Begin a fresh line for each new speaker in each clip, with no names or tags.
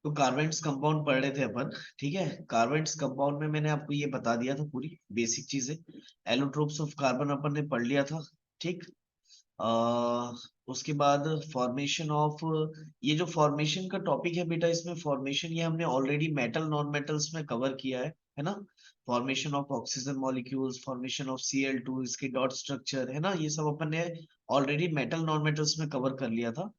तो कार्बेंट्स कंपाउंड पढ़ रहे थे अपन। ठीक है, कार्बेंट्स कंपाउंड में मैंने आपको ये बता दिया था पूरी बेसिक चीजें। एलोट्रोप्स ऑफ कार्बन अपन ने पढ़ लिया था। ठीक। आ, उसके बाद फॉर्मेशन ऑफ, ये जो फॉर्मेशन का टॉपिक है बेटा, इसमें फॉर्मेशन ये हमने ऑलरेडी मेटल नॉन मेटल्स में कवर किया है ना। Formation of oxygen molecules, formation of Cl2, इसके डॉट स्ट्रक्चर है ना, ये सब अपन ने ऑलरेडी मेटल नॉन मेटल्स में कवर कर लिया था।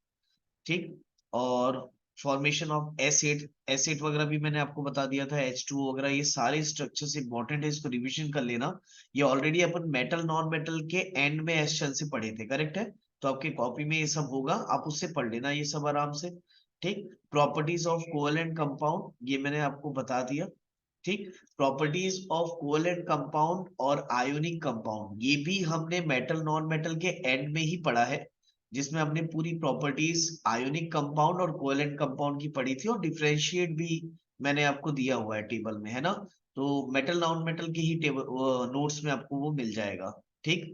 ठीक। और फॉर्मेशन ऑफ एसिड, एसिड वगैरह भी मैंने आपको बता दिया था, H2 वगैरह, ये सारे स्ट्रक्चर्स इंपॉर्टेंट है, इसको रिवीजन कर लेना। ये ऑलरेडी अपन मेटल नॉन मेटल के एंड में एशन से पढ़े थे, करेक्ट है। तो आपके कॉपी में ये सब होगा, आप उससे पढ़ लेना ये सब आराम से। ठीक। प्रॉपर्टीज ऑफ कोवेलेंट कंपाउंड, ये मैंने आपको बता दिया। ठीक। प्रॉपर्टीज ऑफ कोवेलेंट कंपाउंड और आयोनिक कंपाउंड, ये भी हमने मेटल नॉन मेटल के एंड में ही पढ़ा है, जिसमें हमने पूरी प्रॉपर्टीज आयोनिक कंपाउंड और कोवेलेंट कंपाउंड की पढ़ी थी, और डिफरेंशिएट भी मैंने आपको दिया हुआ है टेबल में, है ना। तो मेटल नॉन मेटल के ही टेबल नोट्स में आपको वो मिल जाएगा। ठीक।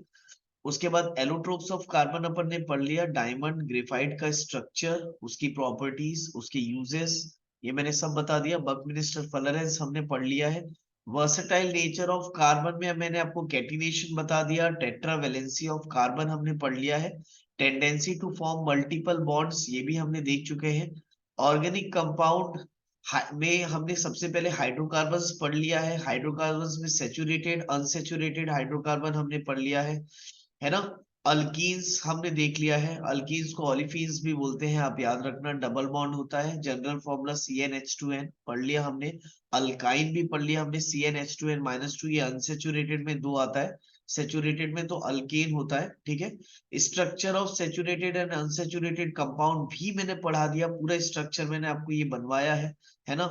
उसके बाद एलोट्रोप्स ऑफ कार्बन अपन ने पढ़ लिया, डायमंड ग्रेफाइट का स्ट्रक्चर, उसकी प्रॉपर्टीज, उसके यूजेस, ये मैंने सब बता दिया। बकमिंस्टर फ्लोरेंस हमने पढ़ लिया है। वर्सेटाइल नेचर ऑफ कार्बन में मैंने आपको कैटिनेशन बता दिया। टेट्रावेलेंसी ऑफ कार्बन हमने पढ़ लिया है। Tendency to form multiple bonds, ये भी हमने देख चुके हैं। ऑर्गेनिक कंपाउंड में हमने सबसे पहले हाइड्रोकार्बन्स पढ़ लिया है। हाइड्रोकार्बन्स में सेचुरेटेड, अनसेचुरेटेड हाइड्रोकार्बन हमने पढ़ लिया है ना। अल्कीन्स हमने देख लिया है, अल्कीन्स को ओलिफिन्स भी बोलते हैं, आप याद रखना, डबल बॉन्ड होता है। जनरल फॉर्मूला CnH2n पढ़ लिया हमने। अल्काइन भी पढ़ लिया हमने, CnH2n-2, ये अनसेचुरेटेड में दो आता है, सेचुरेटेड में तो अल्केन होता है। ठीक है। Structure of saturated and unsaturated compound भी मैंने पढ़ा दिया, पूरा स्ट्रक्चर मैंने आपको ये बनवाया है ना।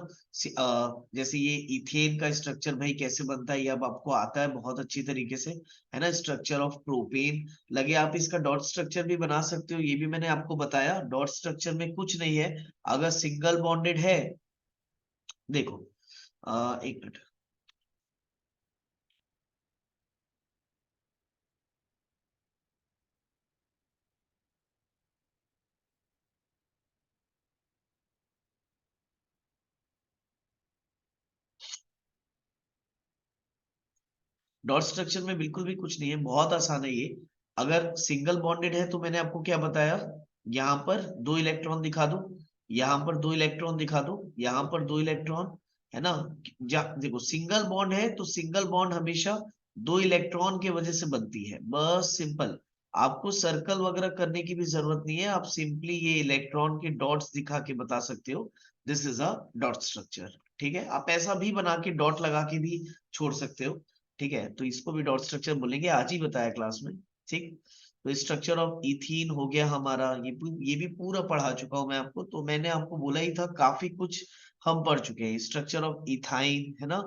जैसे ये इथेन का स्ट्रक्चर भाई कैसे बनता है, ये अब आपको आता है बहुत अच्छी तरीके से, है ना। स्ट्रक्चर ऑफ प्रोपेन, लगे आप इसका डॉट स्ट्रक्चर भी बना सकते हो, ये भी मैंने आपको बताया। डॉट स्ट्रक्चर में कुछ नहीं है, अगर सिंगल बॉन्डेड है, देखो, एक मिनट। डॉट स्ट्रक्चर में बिल्कुल भी कुछ नहीं है, बहुत आसान है ये। अगर सिंगल बॉन्डेड है तो मैंने आपको क्या बताया, यहां पर दो इलेक्ट्रॉन दिखा दो, यहां पर दो इलेक्ट्रॉन दिखा दो, यहां पर दो इलेक्ट्रॉन, है ना। देखो, सिंगल बॉन्ड है तो सिंगल बॉन्ड हमेशा दो इलेक्ट्रॉन की वजह से बनती है, बस सिंपल। आपको सर्कल वगैरह करने की भी जरूरत नहीं है, आप सिंपली ये इलेक्ट्रॉन के डॉट्स दिखा के बता सकते हो, this is a dot structure. ठीक है, आप ऐसा भी बना के डॉट लगा के भी छोड़ सकते हो। ठीक है, तो इसको भी डॉट स्ट्रक्चर बोलेंगे, आज ही बताया क्लास में। ठीक। तो स्ट्रक्चर ऑफ इथीन हो गया हमारा, ये भी पूरा पढ़ा चुका हूं मैं आपको, तो मैंने आपको बोला ही था काफी कुछ हम पढ़ चुके हैं। स्ट्रक्चर ऑफ इथाइन, है ना,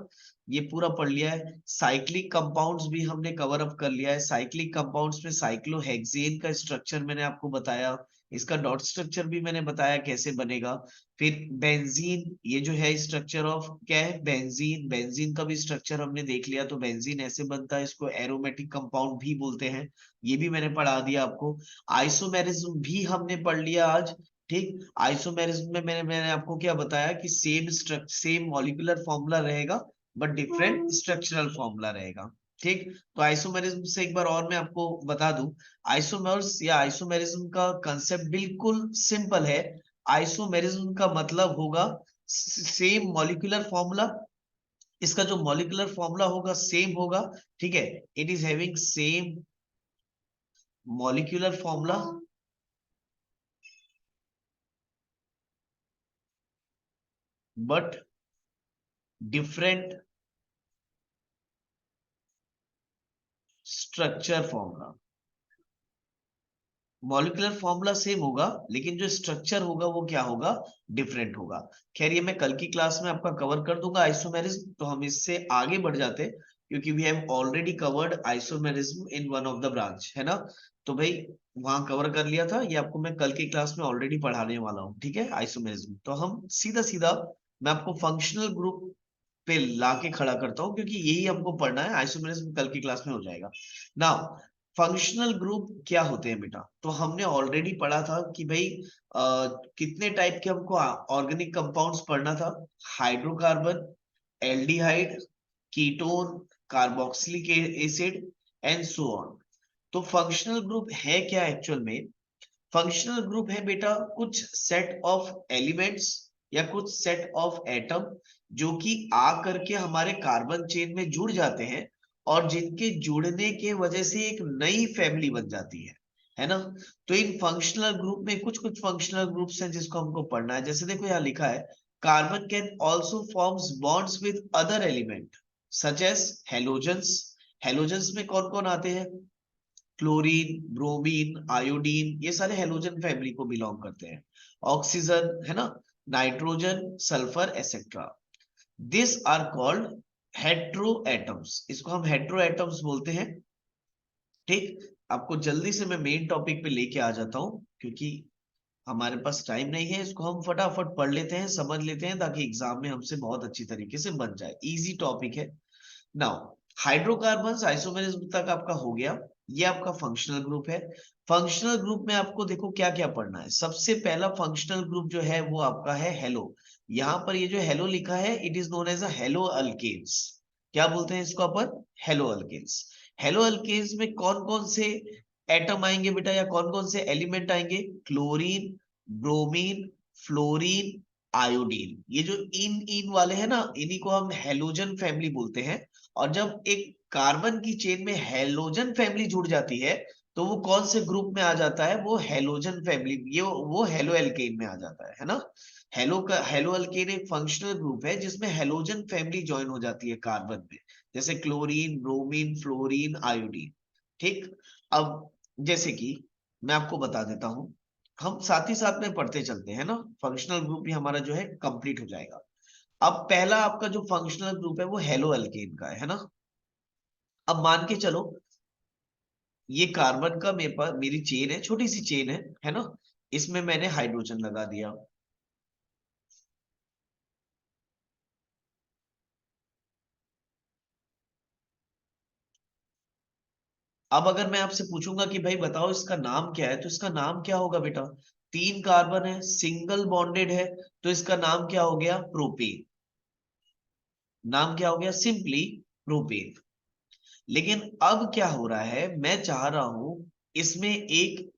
ये पूरा पढ़ लिया है। साइक्लिक कंपाउंड्स भी हमने कवर अप कर लिया है। साइक्लिक कंपाउंड्स में साइक्लोहेक्सेन का स्ट्रक्चर मैंने आपको बताया, इसका डॉट स्ट्रक्चर भी मैंने बताया कैसे बनेगा। फिर बेंजीन, ये जो है स्ट्रक्चर ऑफ क्या है, बेंजीन, बेंजीन का भी स्ट्रक्चर हमने देख लिया। तो बेंजीन ऐसे बनता है, इसको एरोमेटिक कंपाउंड भी बोलते हैं, ये भी मैंने पढ़ा दिया आपको। आइसोमेरिज्म भी हमने पढ़ लिया आज। ठीक। आइसोमेरिज्म में मैंने आपको क्या बताया कि सेम मॉलिक्यूलर फॉर्मूला रहेगा, बट डिफरेंट स्ट्रक्चरल फॉर्मूला रहेगा। ठीक। तो आइसोमेरिज्म से एक बार और मैं आपको बता दूं, आइसोमर्स या आइसोमेरिज्म का कंसेप्ट बिल्कुल सिंपल है। आइसोमेरिज्म का मतलब होगा सेम मॉलिक्यूलर फॉर्मूला, इसका जो मॉलिक्यूलर फॉर्मूला होगा सेम होगा। ठीक है, it is having same molecular formula but different structure formula. Molecular formula same होगा, लेकिन जो स्ट्रक्चर होगा वो क्या होगा, डिफरेंट होगा। खैर, ये मैं कल की क्लास में आपका कवर कर दूंगा आइसोमेरिज्म, तो हम इससे आगे बढ़ जाते हैं, क्योंकि we have already covered isomerism in one of the branch, है ना। तो भाई, वहां कवर कर लिया था, ये आपको मैं कल की क्लास में ऑलरेडी पढ़ाने वाला हूँ। ठीक है, आइसोमेरिज्म तो हम सीधा सीधा मैं आपको फंक्शनल ग्रुप पे लाके खड़ा करता हूँ, क्योंकि यही हमको पढ़ना है। आइसोमेरिज्म कल की क्लास में हो जाएगा। नाउ, फंक्शनल ग्रुप क्या होते हैं बेटा? तो हमने ऑलरेडी पढ़ा था कि भाई कितने टाइप के हमको ऑर्गेनिक कंपाउंड्स पढ़ना था। Hydrocarbon, aldehyde, ketone, carboxylic acid and so on. तो फंक्शनल ग्रुप है क्या एक्चुअल में? फंक्शनल ग्रुप है बेटा कुछ सेट ऑफ एलिमेंट्स या कुछ सेट ऑफ एटम जो कि आ करके हमारे कार्बन चेन में जुड़ जाते हैं और जिनके जुड़ने के वजह से एक नई फैमिली बन जाती है ना? तो इन फंक्शनल ग्रुप में कुछ कुछ फंक्शनल ग्रुप्स हैं जिसको हमको पढ़ना है। जैसे देखो यहाँ लिखा है, carbon can also forms bonds with other element such as halogens. Halogens में कौन कौन आते हैं? क्लोरीन, ब्रोमीन, आयोडीन, ये सारे हेलोजन फैमिली को बिलोंग करते हैं। ऑक्सीजन है ना, nitrogen, sulphur etcetera, this are called hetero atoms. इसको हम हेट्रो एटम्स बोलते हैं। ठीक, आपको जल्दी से मैं मेन टॉपिक पे लेके आ जाता हूं क्योंकि हमारे पास टाइम नहीं है। इसको हम फटाफट पढ़ लेते हैं, समझ लेते हैं ताकि एग्जाम में हमसे बहुत अच्छी तरीके से बन जाए। इजी टॉपिक है। नाउ हाइड्रोकार्बन आइसोमेरिज्म तक आपका हो गया। ये आपका फंक्शनल ग्रुप है। फंक्शनल ग्रुप में आपको देखो क्या क्या पढ़ना है। सबसे पहला फंक्शनल ग्रुप जो है वो आपका है हेलो। यहां पर ये जो हेलो लिखा है it is known as a haloalkanes. क्या बोलते हैं इसको अपन? Haloalkanes. हेलो अल्केन्स में कौन कौन से एटम आएंगे बेटा या कौन कौन से एलिमेंट आएंगे? Chlorine, bromine, fluorine, iodine. ये जो इन इन वाले हैं ना, इन्हीं को हम हेलोजन फैमिली बोलते हैं। और जब एक कार्बन की चेन में हेलोजन फैमिली जुड़ जाती है तो वो कौन से ग्रुप में आ जाता है? वो हेलोजन फैमिली, ये वो हेलो एल्केन में आ जाता है ना? हेलो एल्केन एक फंक्शनल ग्रुप है जिसमें हेलोजन फैमिली ज्वाइन हो जाती है कार्बन में, जैसे क्लोरीन, ब्रोमीन, फ्लोरीन, आयोडीन। ठीक, अब जैसे कि मैं आपको बता देता हूं, हम साथ ही साथ में पढ़ते चलते हैं ना, फंक्शनल ग्रुप भी हमारा जो है कंप्लीट हो जाएगा। अब पहला आपका जो फंक्शनल ग्रुप है वो हेलो अल्केन का है ना? अब मान के चलो ये कार्बन का मेरे पास मेरी चेन है, छोटी सी चेन है ना? इसमें मैंने हाइड्रोजन लगा दिया। अब अगर मैं आपसे पूछूंगा कि भाई बताओ इसका नाम क्या है, तो इसका नाम क्या होगा बेटा? तीन कार्बन है, सिंगल बॉन्डेड है, तो इसका नाम क्या हो गया? प्रोपेन। नाम क्या हो गया? Simply propane. लेकिन अब क्या हो रहा है, मैं चाह रहा हूं इसमें एक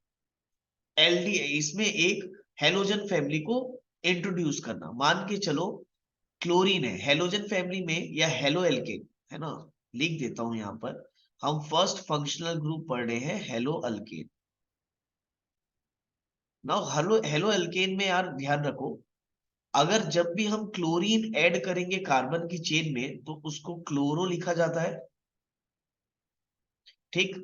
एलडी, इसमें एक हेलोजन फैमिली को इंट्रोड्यूस करना। मान के चलो क्लोरीन है हेलोजन फैमिली में या हेलो एल्केन है ना? लिख देता हूं यहां पर। हम फर्स्ट फंक्शनल ग्रुप पढ़ रहे हैं hello alkane. Now hello halo alkane में यार ध्यान रखो, अगर जब भी हम क्लोरीन ऐड करेंगे कार्बन की चेन में तो उसको क्लोरो लिखा जाता है। ठीक,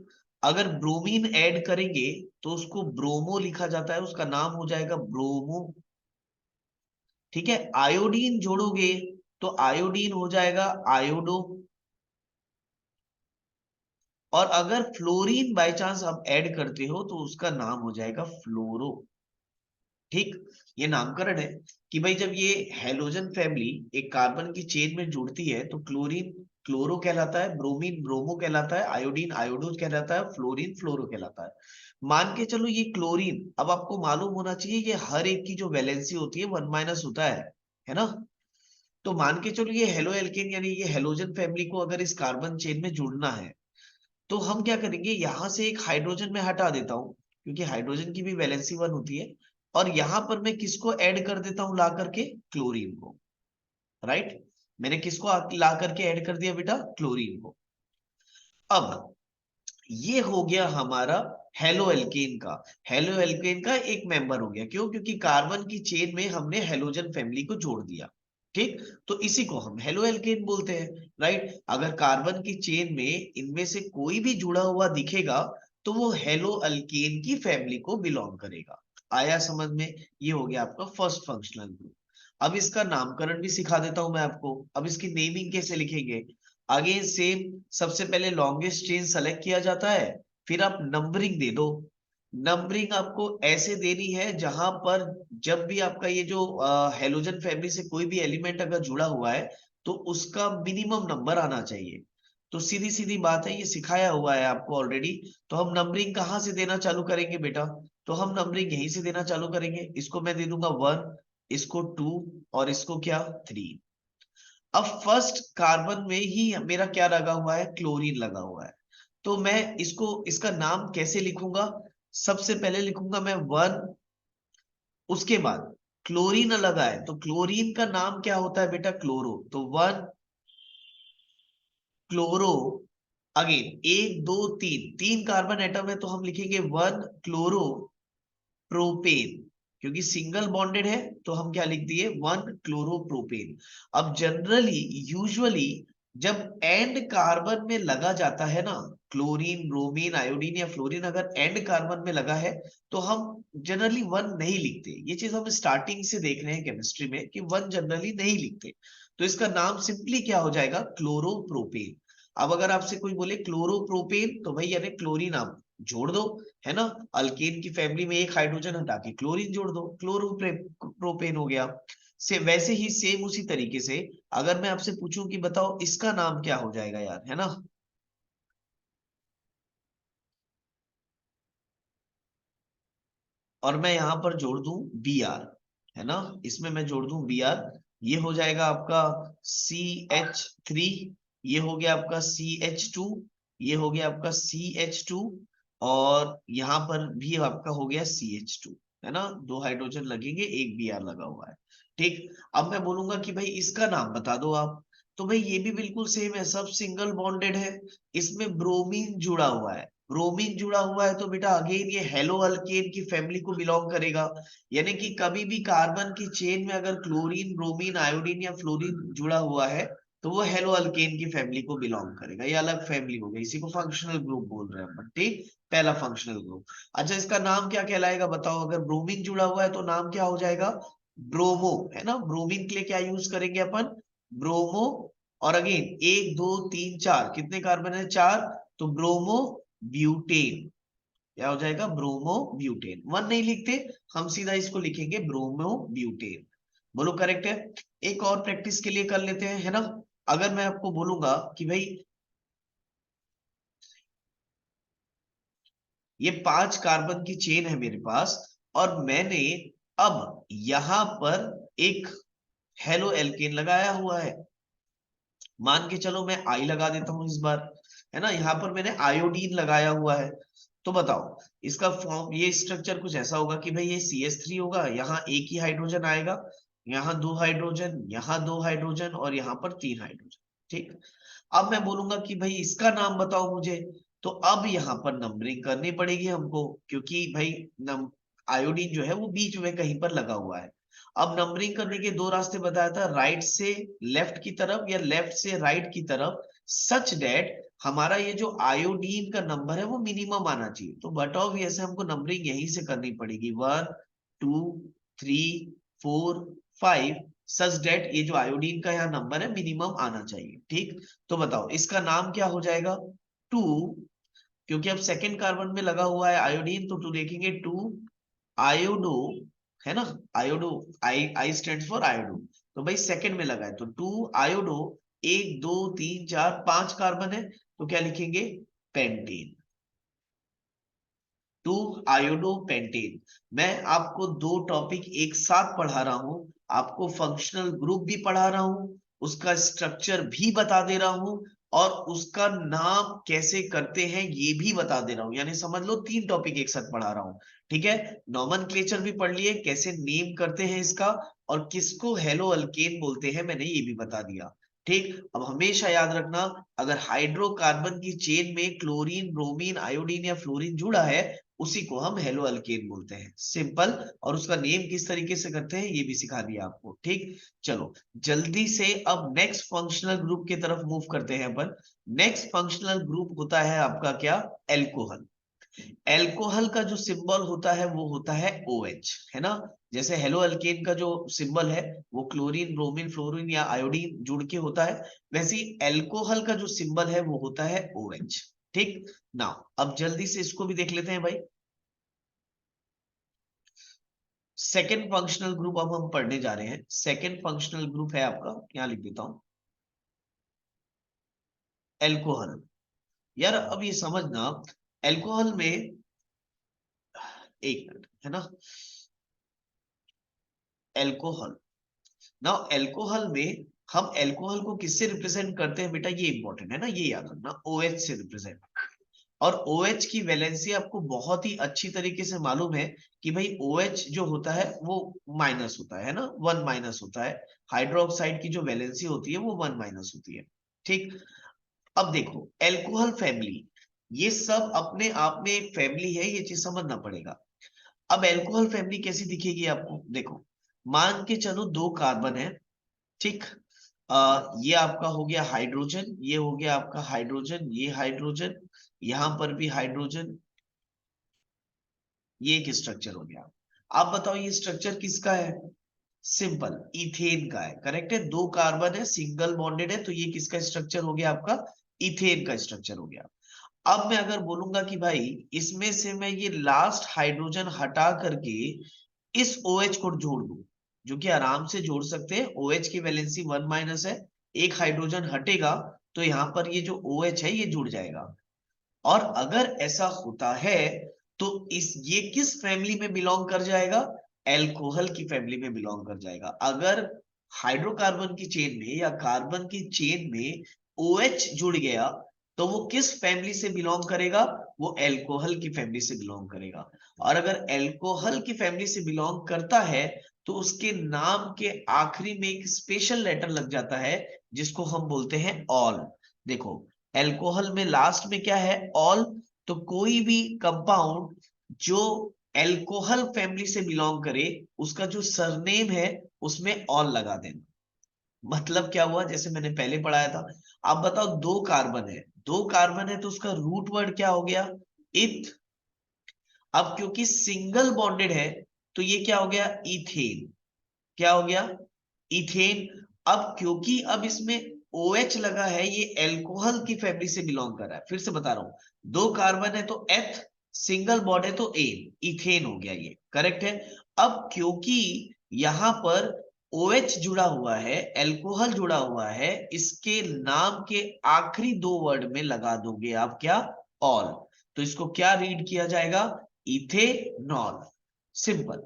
अगर ब्रोमीन ऐड करेंगे तो उसको ब्रोमो लिखा जाता है, उसका नाम हो जाएगा ब्रोमो। ठीक है, आयोडीन जोड़ोगे तो आयोडीन हो जाएगा आयोडो। और अगर फ्लोरीन बाय चांस आप ऐड करते हो तो उसका नाम हो जाएगा फ्लोरो। ठीक, ये नामकरण है कि भाई जब ये हेलोजन फैमिली एक कार्बन की चेन में जुड़ती है तो क्लोरीन क्लोरो कहलाता है, ब्रोमीन ब्रोमो कहलाता है, आयोडीन आयोडो कहलाता है, फ्लोरीन फ्लोरो कहलाता है। मान के चलो ये क्लोरीन, अब आपको मालूम होना चाहिए कि हर एक की जो वैलेंसी होती है वन माइनस होता है ना? तो मान के चलो ये हेलो एल्केन यानी ये हेलोजन फैमिली को अगर इस कार्बन चेन में जुड़ना है तो हम क्या करेंगे, यहां से एक हाइड्रोजन में हटा देता हूं क्योंकि हाइड्रोजन की भी वैलेंसी वन होती है। और यहां पर मैं किसको ऐड कर देता हूं ला करके? क्लोरीन को। राइट, मैंने किसको ला करके ऐड कर दिया बेटा? क्लोरीन को। अब ये हो गया हमारा हेलो एल्केन का। हेलो एल्केन का एक मेंबर हो गया, क्यों? क्योंकि कार्बन की चेन में हमने हेलोजन फैमिली को जोड़ दिया। ठीक, तो इसी को हम हेलो एल्केन बोलते हैं। राइट, अगर कार्बन की चेन में इनमें से कोई भी जुड़ा हुआ दिखेगा तो वो हेलो अल्केन की फैमिली को बिलोंग करेगा। आया समझ में? ये हो गया आपका फर्स्ट फंक्शनल ग्रुप। अब इसका नामकरण भी सिखा देता हूं मैं आपको। अब इसकी नेमिंग कैसे लिखेंगे? अगेन सेम, सबसे पहले लॉन्गेस्ट चेन सेलेक्ट किया जाता है, फिर आप नंबरिंग दे दो। नंबरिंग आपको ऐसे देनी है जहां पर जब भी आपका ये जो हेलोजन फैमिली से कोई भी एलिमेंट अगर जुड़ा हुआ है तो उसका मिनिमम नंबर आना चाहिए। तो सीधी सीधी बात है, ये सिखाया हुआ है आपको ऑलरेडी। तो हम नंबरिंग कहाँ से देना चालू करेंगे बेटा? तो हम नंबरिंग यहीं से देना चालू करेंगे। इसको मैं दे दूंगा 1, इसको 2, और इसको क्या 3। अब फर्स्ट कार्बन में ही मेरा क्या लगा हुआ है? क्लोरीन लगा हुआ है। तो मैं इसको, इसका नाम कैसे लिखूंगा? सबसे पहले लिखूंगा मैं 1, उसके बाद क्लोरीन लगा है तो क्लोरीन का नाम क्या होता है बेटा? क्लोरो। तो 1 क्लोरो, अगेन 1 2 3, 3 कार्बन एटम है तो हम लिखेंगे 1 क्लोरो प्रोपेन, क्योंकि सिंगल बॉन्डेड है तो हम क्या लिख दिए? 1 क्लोरोप्रोपेन। अब जनरली यूजुअली जब एंड कार्बन में लगा जाता है ना, क्लोरीन ब्रोमीन आयोडीन या फ्लोरीन अगर एंड कार्बन में लगा है तो हम जनरली 1 नहीं लिखते। ये चीज हम स्टार्टिंग से देख रहे हैं केमिस्ट्री में कि 1 जनरली नहीं लिखते। तो इसका नाम सिंपली क्या हो जाएगा? क्लोरोप्रोपेन। अब अगर आपसे कोई बोले क्लोरोप्रोपेन तो भाई यानी क्लोरीन आप जोड़ दो, है ना। अल्केन की फैमिली में एक हाइड्रोजन हटा के क्लोरीन जोड़ दो, क्लोरोप्रोपेन हो गया। से वैसे ही सेम उसी तरीके से अगर मैं आपसे पूछूं कि बताओ इसका नाम क्या हो जाएगा यार, है ना। और मैं यहां पर जोड़ दूं बी आर, है ना। इसमें मैं जोड़ दूं बी आर, ये हो जाएगा आपका CH3, ये हो गया आपका CH2, ये हो गया आपका CH2, और यहां पर भी आपका हो गया CH2, है ना। 2 हाइड्रोजन लगेंगे, एक बी आर लगा हुआ है। ठीक। अब मैं बोलूंगा कि भाई इसका नाम बता दो आप। तो भाई ये भी बिल्कुल सेम है, सब सिंगल बॉन्डेड है। इसमें ब्रोमीन जुड़ा हुआ है, ब्रोमीन जुड़ा हुआ है तो बेटा अगेन ये हेलो अल्केन की फैमिली को बिलोंग करेगा। यानी कि कभी भी कार्बन की चेन में अगर क्लोरीन ब्रोमीन आयोडीन या फ्लोरीन जुड़ा हुआ है तो वो हेलो अल्केन की फैमिली को बिलोंग करेगा। ये अलग फैमिली हो गई, इसी को फंक्शनल ग्रुप बोल रहे हैं अपन। ठीक, पहला फंक्शनल ग्रुप। अच्छा, इसका नाम क्या कहलाएगा बताओ? अगर ब्रोमीन जुड़ा हुआ है तो नाम क्या हो जाएगा? ब्रोमो, है ना। ब्रोमीन के लिए क्या यूज करेंगे अपन? ब्रोमो। और अगेन 1 2 3 4, कितने कार्बन है? 4। तो ब्रोमो ब्यूटेन, क्या हो जाएगा? Bromo butane. 1 नहीं लिखते, हम सीधा इसको लिखेंगे ब्रोमो ब्यूटेन। बोलो करेक्ट है। एक और प्रैक्टिस के लिए कर लेते हैं, है ना। अगर मैं आपको बोलूंगा कि भाई ये 5 कार्बन की चेन है मेरे पास, और मैंने अब यहां पर एक हेलो एल्केन लगाया हुआ है। मान के चलो मैं आई लगा देता हूं इस बार, है ना। यहां पर मैंने आयोडीन लगाया हुआ है। तो बताओ इसका फॉर्म, ये स्ट्रक्चर कुछ ऐसा होगा कि भाई ये CH3 होगा, यहाँ एक ही हाइड्रोजन आएगा, यहाँ 2 हाइड्रोजन, यहाँ 2 हाइड्रोजन, और यहाँ पर 3 हाइड्रोजन। ठीक। अब मैं बोलूंगा कि भाई इसका नाम बताओ मुझे। तो अब यहाँ पर नंबरिंग करनी पड़ेगी हमको, क्योंकि भाई आयोडीन जो है वो बीच में कहीं पर लगा हुआ है। अब नंबरिंग करने के 2 रास्ते बताया था, राइट से लेफ्ट की तरफ या लेफ्ट से राइट की तरफ, सच डेट हमारा ये जो आयोडीन का नंबर है वो मिनिमम आना चाहिए। तो बट ऑब्वियस हमको नंबरिंग यहीं से करनी पड़ेगी, 1 2 3 4 5, सच डेट ये जो आयोडीन का यहाँ नंबर है मिनिमम आना चाहिए। ठीक। तो बताओ इसका नाम क्या हो जाएगा? 2, क्योंकि अब सेकेंड कार्बन में लगा हुआ है आयोडीन, तो 2 देखेंगे, 2 आयोडो, है ना। Iodo, I stand for iodo. तो भाई सेकंड में लगा है तो 2 आयोडो, 1 2 3 4 5 कार्बन है तो क्या लिखेंगे? पेंटेन। 2 iodo pentane. मैं आपको 2 टॉपिक एक साथ पढ़ा रहा हूं, आपको फंक्शनल ग्रुप भी पढ़ा रहा हूं, उसका स्ट्रक्चर भी बता दे रहा हूं, और उसका नाम कैसे करते हैं ये भी बता दे रहा हूं। यानी समझ लो 3 टॉपिक एक साथ पढ़ा रहा हूं। ठीक है। नॉमेनक्लेचर भी पढ़ लिए, कैसे नेम करते हैं इसका, और किसको हेलो अल्केन बोलते हैं मैंने ये भी बता दिया। ठीक। अब हमेशा याद रखना, अगर हाइड्रोकार्बन की चेन में क्लोरीन ब्रोमीन आयोडीन या फ्लोरीन जुड़ा है उसी को हम हेलो अल्केन बोलते हैं, सिंपल। और उसका नेम किस तरीके से करते हैं ये भी सिखा दिया आपको। ठीक। चलो जल्दी से अब नेक्स्ट फंक्शनल ग्रुप की तरफ मूव करते हैं अपन। नेक्स्ट फंक्शनल ग्रुप होता है आपका क्या? एल्कोहल। एल्कोहल का जो सिंबल होता है वो होता है OH, है ना। जैसे हेलो अल्केन का जो सिंबल है वो क्लोरीन ब्रोमीन फ्लोरीन या आयोडीन जुड़ के होता है, वैसे ही एल्कोहल का जो सिंबल है वो होता है OH। ठीक। नाउ अब जल्दी से इसको भी देख लेते हैं भाई। सेकेंड फंक्शनल ग्रुप अब हम पढ़ने जा रहे हैं। सेकेंड फंक्शनल ग्रुप है आपका, यहां लिख देता हूं, एल्कोहल। यार अब ये समझना, एल्कोहल में, एक मिनट है ना, एल्कोहल, ना एल्कोहल में हम एल्कोहल को किससे रिप्रेजेंट करते हैं बेटा, ये इंपॉर्टेंट है ना, ये याद रखना, OH से रिप्रेजेंट। और OH की वैलेंसी आपको बहुत ही अच्छी तरीके से मालूम है कि भाई OH जो होता है वो माइनस होता है ना, 1 माइनस होता है। हाइड्रोक्साइड की जो वैलेंसी होती है वो 1 माइनस होती है। ठीक, अब देखो एल्कोहल फैमिली, ये सब अपने आप में एक फैमिली है, ये चीज समझना पड़ेगा। अब एल्कोहल फैमिली कैसी दिखेगी आपको, देखो मान के चलो दो कार्बन है, ठीक, ये आपका हो गया हाइड्रोजन, ये हो गया आपका हाइड्रोजन, ये हाइड्रोजन, यहां पर भी हाइड्रोजन, ये एक स्ट्रक्चर हो गया। आप बताओ ये स्ट्रक्चर किसका है, सिंपल इथेन का है, करेक्ट है, दो कार्बन है, सिंगल बॉन्डेड है, तो ये किसका स्ट्रक्चर हो गया आपका, इथेन का स्ट्रक्चर हो गया। अब मैं अगर बोलूंगा कि भाई इसमें से मैं ये लास्ट हाइड्रोजन हटा करके इस OH को जोड़ दूं, जो कि आराम से जोड़ सकते हैं, OH की वैलेंसी 1 माइनस है, एक हाइड्रोजन हटेगा तो यहां पर ये जो OH है ये जुड़ जाएगा। और अगर ऐसा होता है तो इस ये किस फैमिली में बिलोंग कर जाएगा, एल्कोहल की फैमिली में बिलोंग कर जाएगा। अगर हाइड्रोकार्बन की चेन में या कार्बन की चेन में OH जुड़ गया तो वो किस फैमिली से बिलोंग करेगा, वो एल्कोहल की फैमिली से बिलोंग करेगा। और अगर एल्कोहल की फैमिली से बिलोंग करता है तो उसके नाम के आखिरी में एक स्पेशल लेटर लग जाता है जिसको हम बोलते हैं ऑल। देखो एल्कोहल में लास्ट में क्या है, ऑल, तो कोई भी कंपाउंड जो एल्कोहल फैमिली से बिलोंग करे उसका जो सरनेम है उसमें ऑल लगा देना। मतलब क्या हुआ, जैसे मैंने पहले पढ़ाया था, आप बताओ दो कार्बन है, दो कार्बन है तो उसका रूट वर्ड क्या हो गया, इथ। अब क्योंकि सिंगल बॉन्डेड है तो ये क्या हो गया, इथेन, क्या हो गया, इथेन। अब क्योंकि अब इसमें OH लगा है, ये एल्कोहल की फैमिली से बिलोंग कर रहा है, फिर से बता रहा हूं, दो कार्बन है तो एथ, सिंगल बॉन्ड है तो एन, इथेन हो गया, ये करेक्ट है। अब क्योंकि यहां पर OH जुड़ा हुआ है, एल्कोहल जुड़ा हुआ है, इसके नाम के आखिरी दो वर्ड में लगा दोगे आप क्या, ऑल, तो इसको क्या रीड किया जाएगा, इथेनॉल। सिंपल,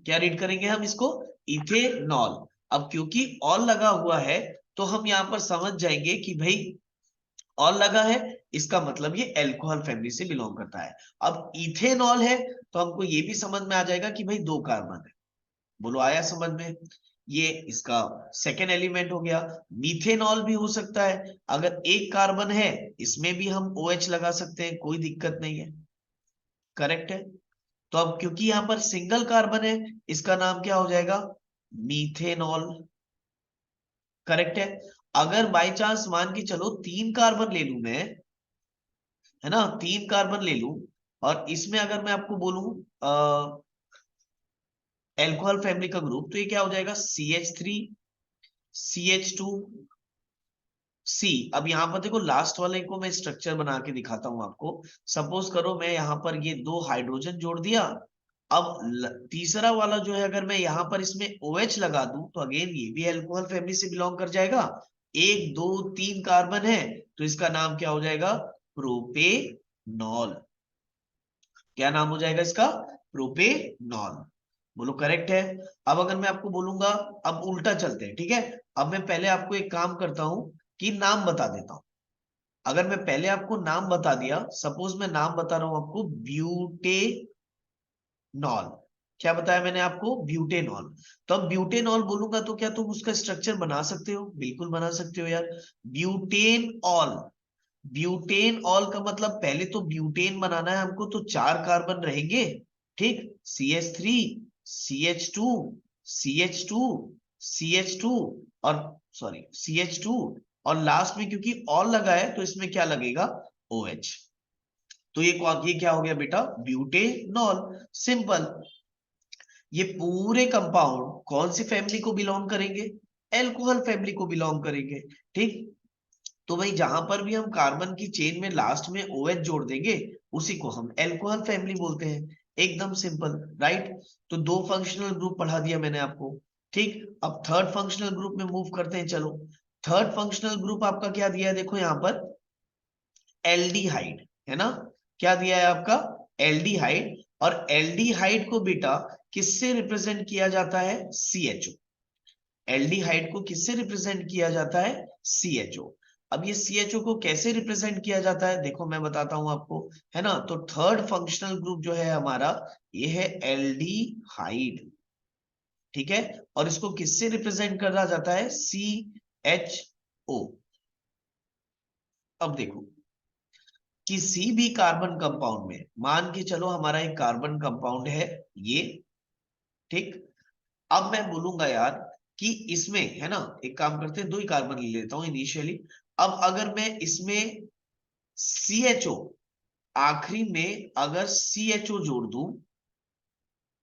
क्या रीड करेंगे हम इसको, इथेनॉल। अब क्योंकि ऑल लगा हुआ है तो हम यहां पर समझ जाएंगे कि भाई ऑल लगा है, इसका मतलब ये एल्कोहल फैमिली से बिलोंग करता है। अब इथेनॉल है तो हमको ये भी समझ में आ जाएगा कि भाई दो कार्बन है। बोलो आया समझ में, ये इसका सेकेंड एलिमेंट हो गया। मीथेनॉल भी हो सकता है, अगर एक कार्बन है इसमें भी हम OH लगा सकते हैं, कोई दिक्कत नहीं है, करेक्ट है। तो अब क्योंकि यहां पर सिंगल कार्बन है इसका नाम क्या हो जाएगा, मीथेनॉल, करेक्ट है। अगर बाई चांस मान के चलो तीन कार्बन ले लू मैं, है ना, तीन कार्बन ले लू, और इसमें अगर मैं आपको बोलूं एल्कोहल फैमिली का ग्रुप, तो ये क्या हो जाएगा, CH3, CH2, C। अब यहां पर देखो लास्ट वाले को मैं स्ट्रक्चर बना के दिखाता हूं आपको। सपोज करो मैं यहां पर ये दो हाइड्रोजन जोड़ दिया, अब तीसरा वाला जो है अगर मैं यहां पर इसमें OH लगा दूं तो अगेन ये भी अल्कोहल फैमिली से बिलोंग कर जाएगा। एक दो तीन कार्बन है तो इसका नाम क्या हो जाएगा, प्रोपेनॉल। क्या नाम हो जाएगा इसका, प्रोपेनॉल। बोलो करेक्ट है। अब अगर मैं आपको बोलूंगा, अब उल्टा चलते हैं, ठीक है। अब मैं पहले आपको एक काम करता हूं कि नाम बता देता हूं। अगर मैं पहले आपको नाम बता दिया, सपोज मैं नाम बता रहा हूं आपको, ब्यूटेनॉल। क्या बताया मैंने आपको, ब्यूटेनॉल। तो अब ब्यूटेनॉल बोलूंगा तो क्या तुम उसका स्ट्रक्चर बना सकते हो, बिल्कुल बना सकते हो यार, ब्यूटेन ऑल। ब्यूटेन ऑल का मतलब पहले तो ब्यूटेन बनाना है हमको, तो चार कार्बन रहेंगे, ठीक, CH3, CH2, CH2, CH2, और सॉरी CH2, और लास्ट में क्योंकि ऑल लगा है तो इसमें क्या लगेगा, OH। तो ये क्या हो गया बेटा, ब्यूटेनॉल। सिंपल। ये पूरे कंपाउंड कौन सी फैमिली को बिलोंग करेंगे, एल्कोहल फैमिली को बिलोंग करेंगे, ठीक। तो भाई जहां पर भी हम कार्बन की चेन में लास्ट में OH जोड़ देंगे उसी को हम एल्कोहल फैमिली बोलते हैं, एकदम सिंपल, राइट। तो दो फंक्शनल ग्रुप पढ़ा दिया मैंने आपको, ठीक। अब थर्ड फंक्शनल ग्रुप में मूव करते हैं, चलो। थर्ड फंक्शनल ग्रुप आपका क्या दिया है, देखो यहां पर एल्डिहाइड, है ना, क्या दिया है आपका, एल्डिहाइड। और एल्डिहाइड को बेटा किससे रिप्रेजेंट किया जाता है, CHO। एल्डिहाइड को किससे रिप्रेजेंट किया जाता है, CHO। अब ये CHO को कैसे रिप्रेजेंट किया जाता है, देखो मैं बताता हूं आपको, है ना। तो थर्ड फंक्शनल ग्रुप जो है हमारा, ये है एल्डिहाइड, ठीक है। और इसको किससे रिप्रेजेंट करा जाता है, CHO। अब देखो, किसी भी कार्बन कंपाउंड में, मान के चलो हमारा एक कार्बन कंपाउंड है ये, ठीक। अब मैं बोलूंगा यार कि इसमें, है ना, एक काम करते हैं, दो ही कार्बन ले लेता हूं इनिशियली। अब अगर मैं इसमें CHO, आखिरी में अगर CHO जोड़ दूं,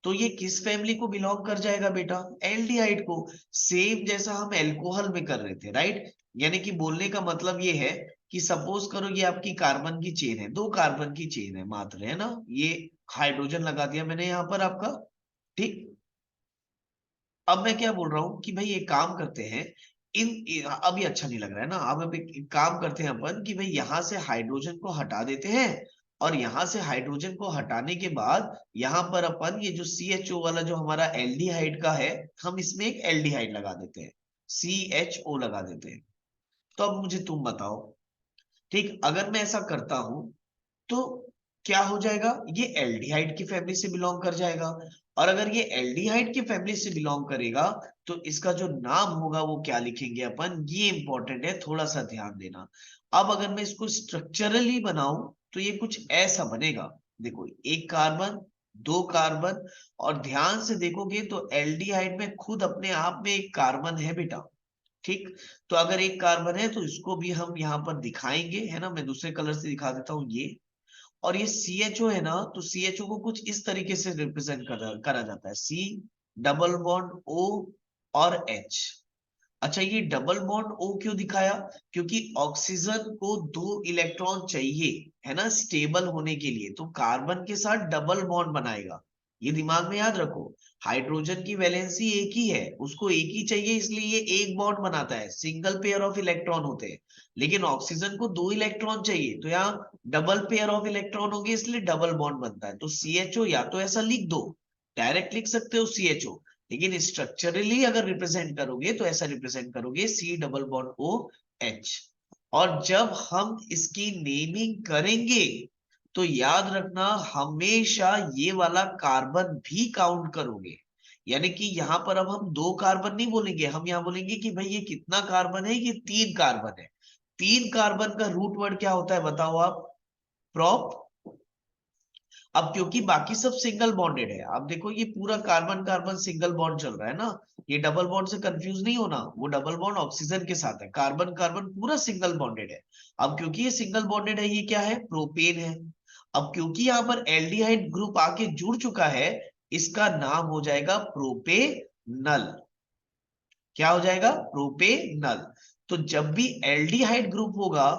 तो ये किस फैमिली को बिलोंग कर जाएगा बेटा, एल्डिहाइड को। सेम जैसा हम एल्कोहल में कर रहे थे, राइट। यानी कि बोलने का मतलब ये है कि सपोज करो ये आपकी कार्बन की चेन है, दो कार्बन की चेन है मात्र, है ना। ये हाइड्रोजन लगा दिया मैंने यहां पर आपका, ठीक। अब मैं क्या बोल रहा हूं कि भाई एक काम करते हैं, अब ये अच्छा नहीं लग रहा है ना। अब एक काम करते हैं अपन कि भाई यहां से हाइड्रोजन को हटा देते हैं, और यहां से हाइड्रोजन को हटाने के बाद यहां पर अपन ये जो CHO वाला जो हमारा एल्डिहाइड का है, हम इसमें एक एल्डिहाइड लगा देते हैं, CHO लगा देते हैं। तो अब मुझे तुम बताओ, ठीक, अगर मैं ऐसा करता हूं तो क्या हो जाएगा, ये एल्डिहाइड की फैमिली से बिलोंग कर जाएगा। और अगर ये एल्डिहाइड की फैमिली से बिलोंग करेगा, तो इसका जो नाम होगा वो क्या लिखेंगे अपन, ये इंपॉर्टेंट है, थोड़ा सा ध्यान देना। अब अगर मैं इसको स्ट्रक्चरली बनाऊं, तो ये कुछ ऐसा बनेगा। देखो, एक कार्बन, दो कार्बन, और ध्यान से देखोगे तो एल्डिहाइड में खुद अपने आप में एक कार्बन है बेटा, ठीक। तो अगर एक कार्बन है तो इसको भी हम यहाँ पर दिखाएंगे, है ना। मैं दूसरे कलर से दिखा देता हूं ये। और ये CHO है ना, तो CHO को कुछ इस तरीके से रिप्रेजेंट करा जाता है, C डबल बॉन्ड O और H। अच्छा, ये डबल बॉन्ड O क्यों दिखाया, क्योंकि ऑक्सीजन को दो इलेक्ट्रॉन चाहिए, है ना, स्टेबल होने के लिए, तो कार्बन के साथ डबल बॉन्ड बनाएगा। ये दिमाग में याद रखो, हाइड्रोजन की वैलेंसी एक ही है, उसको एक ही चाहिए, इसलिए ये एक बॉन्ड बनाता है, सिंगल पेयर ऑफ इलेक्ट्रॉन होते हैं। लेकिन ऑक्सीजन को दो इलेक्ट्रॉन चाहिए, तो यहाँ डबल पेयर ऑफ इलेक्ट्रॉन होगी, इसलिए डबल बॉन्ड बनता है। तो CHO या तो ऐसा लिख दो, डायरेक्ट लिख सकते हो CHO, लेकिन स्ट्रक्चरली अगर रिप्रेजेंट करोगे तो ऐसा रिप्रेजेंट करोगे, C डबल बॉन्ड OH। और जब हम इसकी नेमिंग करेंगे, तो याद रखना हमेशा ये वाला कार्बन भी काउंट करोगे। यानी कि यहां पर अब हम दो कार्बन नहीं बोलेंगे, हम यहां बोलेंगे कि भाई ये कितना कार्बन है, ये तीन कार्बन है। तीन कार्बन का रूट वर्ड क्या होता है बताओ आप, प्रोप। अब क्योंकि बाकी सब सिंगल बॉन्डेड है, अब देखो ये पूरा कार्बन कार्बन सिंगल बॉन्ड चल रहा है ना, ये डबल बॉन्ड से कंफ्यूज नहीं होना, वो डबल बॉन्ड ऑक्सीजन के साथ है, कार्बन कार्बन पूरा सिंगल बॉन्डेड है। अब क्योंकि ये सिंगल बॉन्डेड है, ये क्या है, प्रोपेन है। अब क्योंकि यहाँ पर एल्डिहाइड ग्रुप आके जुड़ चुका है, इसका नाम हो जाएगा प्रोपेनल। क्या हो जाएगा, प्रोपेनल। तो जब भी एल्डिहाइड ग्रुप होगा,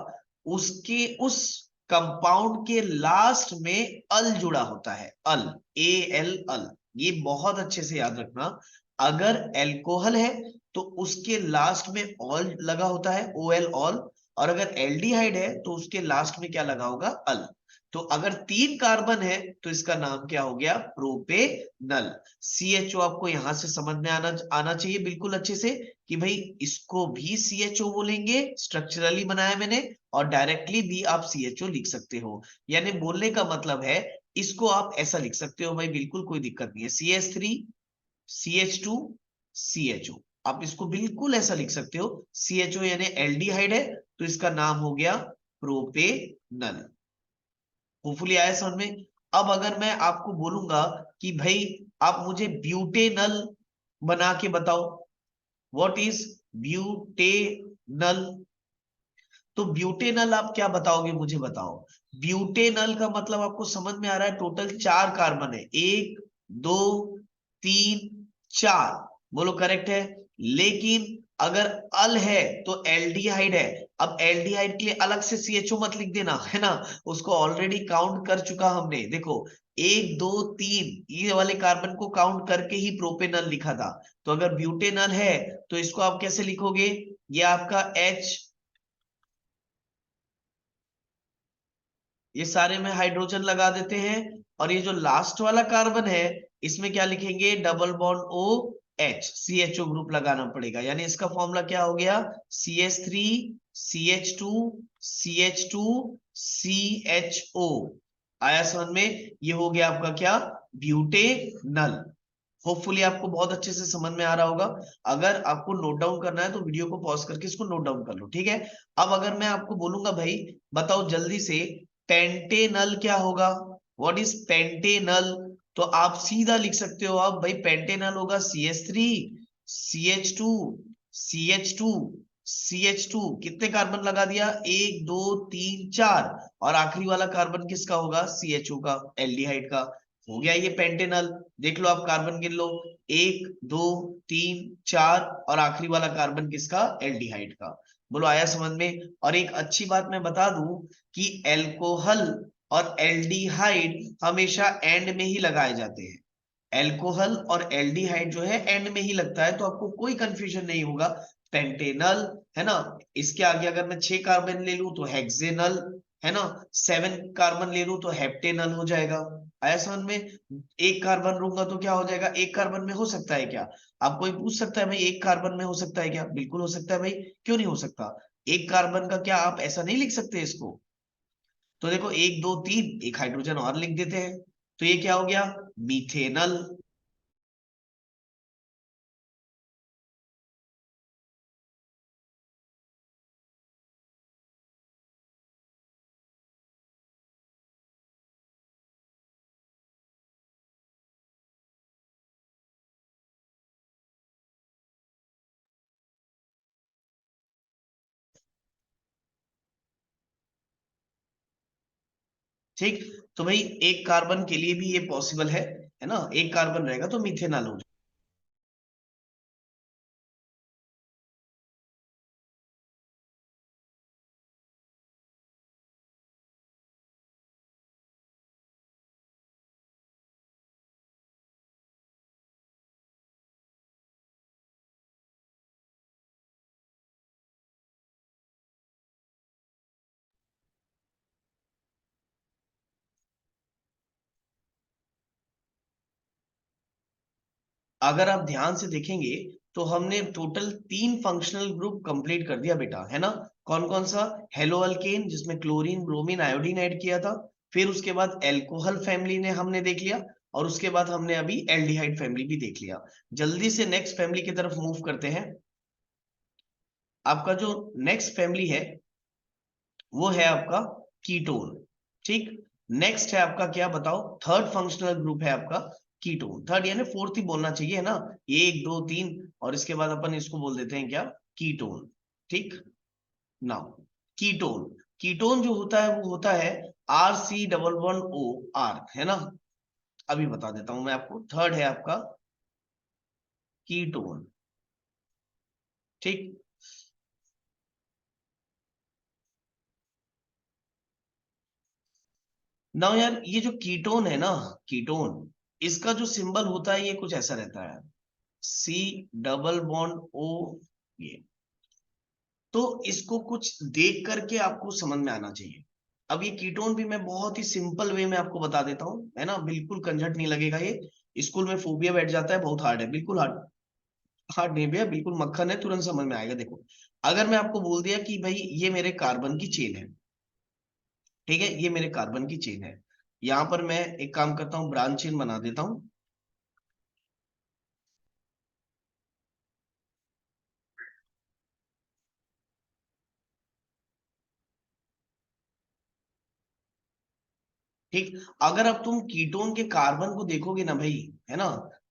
उसके उस कंपाउंड के लास्ट में अल जुड़ा होता है, अल, AL, अल। ये बहुत अच्छे से याद रखना। अगर एल्कोहल है तो उसके लास्ट में ऑल लगा होता है, OL, ऑल। और अगर एल्डिहाइड है तो उसके लास्ट में क्या लगा होगा, अल। तो अगर तीन कार्बन है तो इसका नाम क्या हो गया, प्रोपेनल। CHO आपको यहां से समझ में आना आना चाहिए बिल्कुल अच्छे से, कि भाई इसको भी CHO बोलेंगे, स्ट्रक्चरली बनाया मैंने, और डायरेक्टली भी आप CHO लिख सकते हो। यानी बोलने का मतलब है, इसको आप ऐसा लिख सकते हो भाई, बिल्कुल कोई दिक्कत नहीं है, CH3 CH2 CHO। आप इसको बिल्कुल ऐसा लिख सकते हो, CHO यानी एल्डिहाइड है, तो इसका नाम हो गया प्रोपेनल। होपफुली आया समझ में। अब अगर मैं आपको बोलूंगा कि भाई आप मुझे ब्यूटेनल बना के बताओ, व्हाट इज ब्यूटेनल, तो ब्यूटेनल आप क्या बताओगे मुझे बताओ। ब्यूटेनल का मतलब आपको समझ में आ रहा है, टोटल चार कार्बन है, एक, दो, तीन, चार, बोलो करेक्ट है। लेकिन अगर अल है तो एल्डिहाइड है। अब एल्डिहाइड के लिए अलग से CHO मत लिख देना, है ना, उसको ऑलरेडी काउंट कर चुका हमने, देखो एक, दो, तीन, ये वाले कार्बन को काउंट करके ही प्रोपेनल लिखा था। तो अगर ब्यूटेनल है तो इसको आप कैसे लिखोगे, ये आपका H ये सारे में हाइड्रोजन लगा देते हैं, और ये जो लास्ट वाला कार्बन है इसमें क्या लिखेंगे, double bond O H, C H O group लगाना पड़ेगा। यानी इसका फॉर्मूला क्या हो गया, C H three C H two C H two C H O. आया समझ में, ये हो गया आपका क्या, ब्यूटेनल। होपफुली आपको बहुत अच्छे से समझ में आ रहा होगा। अगर आपको नोट डाउन करना है तो वीडियो को पॉज करके इसको नोट डाउन कर लो, ठीक है। अब अगर मैं आपको बोलूंगा भाई बताओ जल्दी से, पेंटेनल क्या होगा, व्हाट इज पेंटेनल, तो आप सीधा लिख सकते हो आप भाई, पेंटेनल होगा C H three C H two C H two C H two, कितने कार्बन लगा दिया, एक दो तीन चार, और आखिरी वाला कार्बन किसका होगा, सी एच ओ का, एल्डिहाइड का। हो गया ये पेंटेनल। देख लो आप कार्बन गिन लो, एक दो तीन चार, और आखिरी वाला कार्बन किसका, एल्डिहाइड का। बोलो आया समझ में। और एक अच्छी बात मैं बता दूं कि एल्कोहल और एल्डिहाइड हमेशा एंड में ही लगाए जाते हैं। एल्कोहल और एल्डिहाइड जो है एंड में ही लगता है, तो आपको कोई कंफ्यूजन नहीं होगा। पेंटेनल है ना, इसके आगे अगर मैं 6 कार्बन ले लूं तो हेक्सेनल, है ना, 7 कार्बन ले लूं तो हेप्टेनल हो जाएगा। आया समझ में। एक कार्बन लूंगा तो क्या हो जाएगा, एक कार्बन में हो सकता है क्या, आप कोई पूछ सकता है भाई एक कार्बन में हो सकता है क्या, बिल्कुल हो सकता है भाई, क्यों नहीं हो सकता। एक कार्बन का क्या आप ऐसा नहीं लिख सकते इसको, तो देखो एक दो तीन, एक हाइड्रोजन और लिख देते हैं, तो ये क्या हो गया, मीथेनल। ठीक, तो भाई एक कार्बन के लिए भी ये पॉसिबल है ना, एक कार्बन रहेगा तो मीथेनॉल हो जाएगा। अगर आप ध्यान से देखेंगे तो हमने टोटल 3 फंक्शनल ग्रुप कंप्लीट कर दिया बेटा, है ना। कौन कौन सा, हेलो अल्केन जिसमें क्लोरीन ब्रोमीन आयोडीन ऐड किया था, फिर उसके बाद एल्कोहल फैमिली ने हमने देख लिया, और उसके बाद हमने अभी एल्डिहाइड फैमिली भी देख लिया। जल्दी से नेक्स्ट फैमिली की तरफ मूव करते हैं। आपका जो नेक्स्ट फैमिली है वो है आपका कीटोन। ठीक, नेक्स्ट है आपका क्या बताओ, थर्ड फंक्शनल ग्रुप है आपका कीटोन। थर्ड यानी फोर्थ ही बोलना चाहिए, है ना, एक दो तीन, और इसके बाद अपन इसको बोल देते हैं क्या, कीटोन। ठीक, नाउ कीटोन, कीटोन जो होता है वो होता है R C double one O R, है ना। अभी बता देता हूं मैं आपको, थर्ड है आपका कीटोन। ठीक, नाउ यार ये जो कीटोन है ना, कीटोन, इसका जो सिंबल होता है ये कुछ ऐसा रहता है, सी डबल बॉन्ड ओ, ये, तो इसको कुछ देख करके आपको समझ में आना चाहिए। अब ये कीटोन भी मैं बहुत ही सिंपल वे में आपको बता देता हूँ, है ना, बिल्कुल कंझट नहीं लगेगा ये। स्कूल में फोबिया बैठ जाता है, बहुत हार्ड है, बिल्कुल हार्ड, हार्ड नहीं भैया, बिल्कुल मक्खन है, तुरंत समझ में आएगा। देखो अगर मैं आपको बोल दिया कि भाई ये मेरे कार्बन की चेन है, ठीक है, ये मेरे कार्बन की चेन है, यहां पर मैं एक काम करता हूँ, ब्रांच चेन बना देता हूँ। ठीक, अगर अब तुम कीटोन के कार्बन को देखोगे ना भाई, है ना,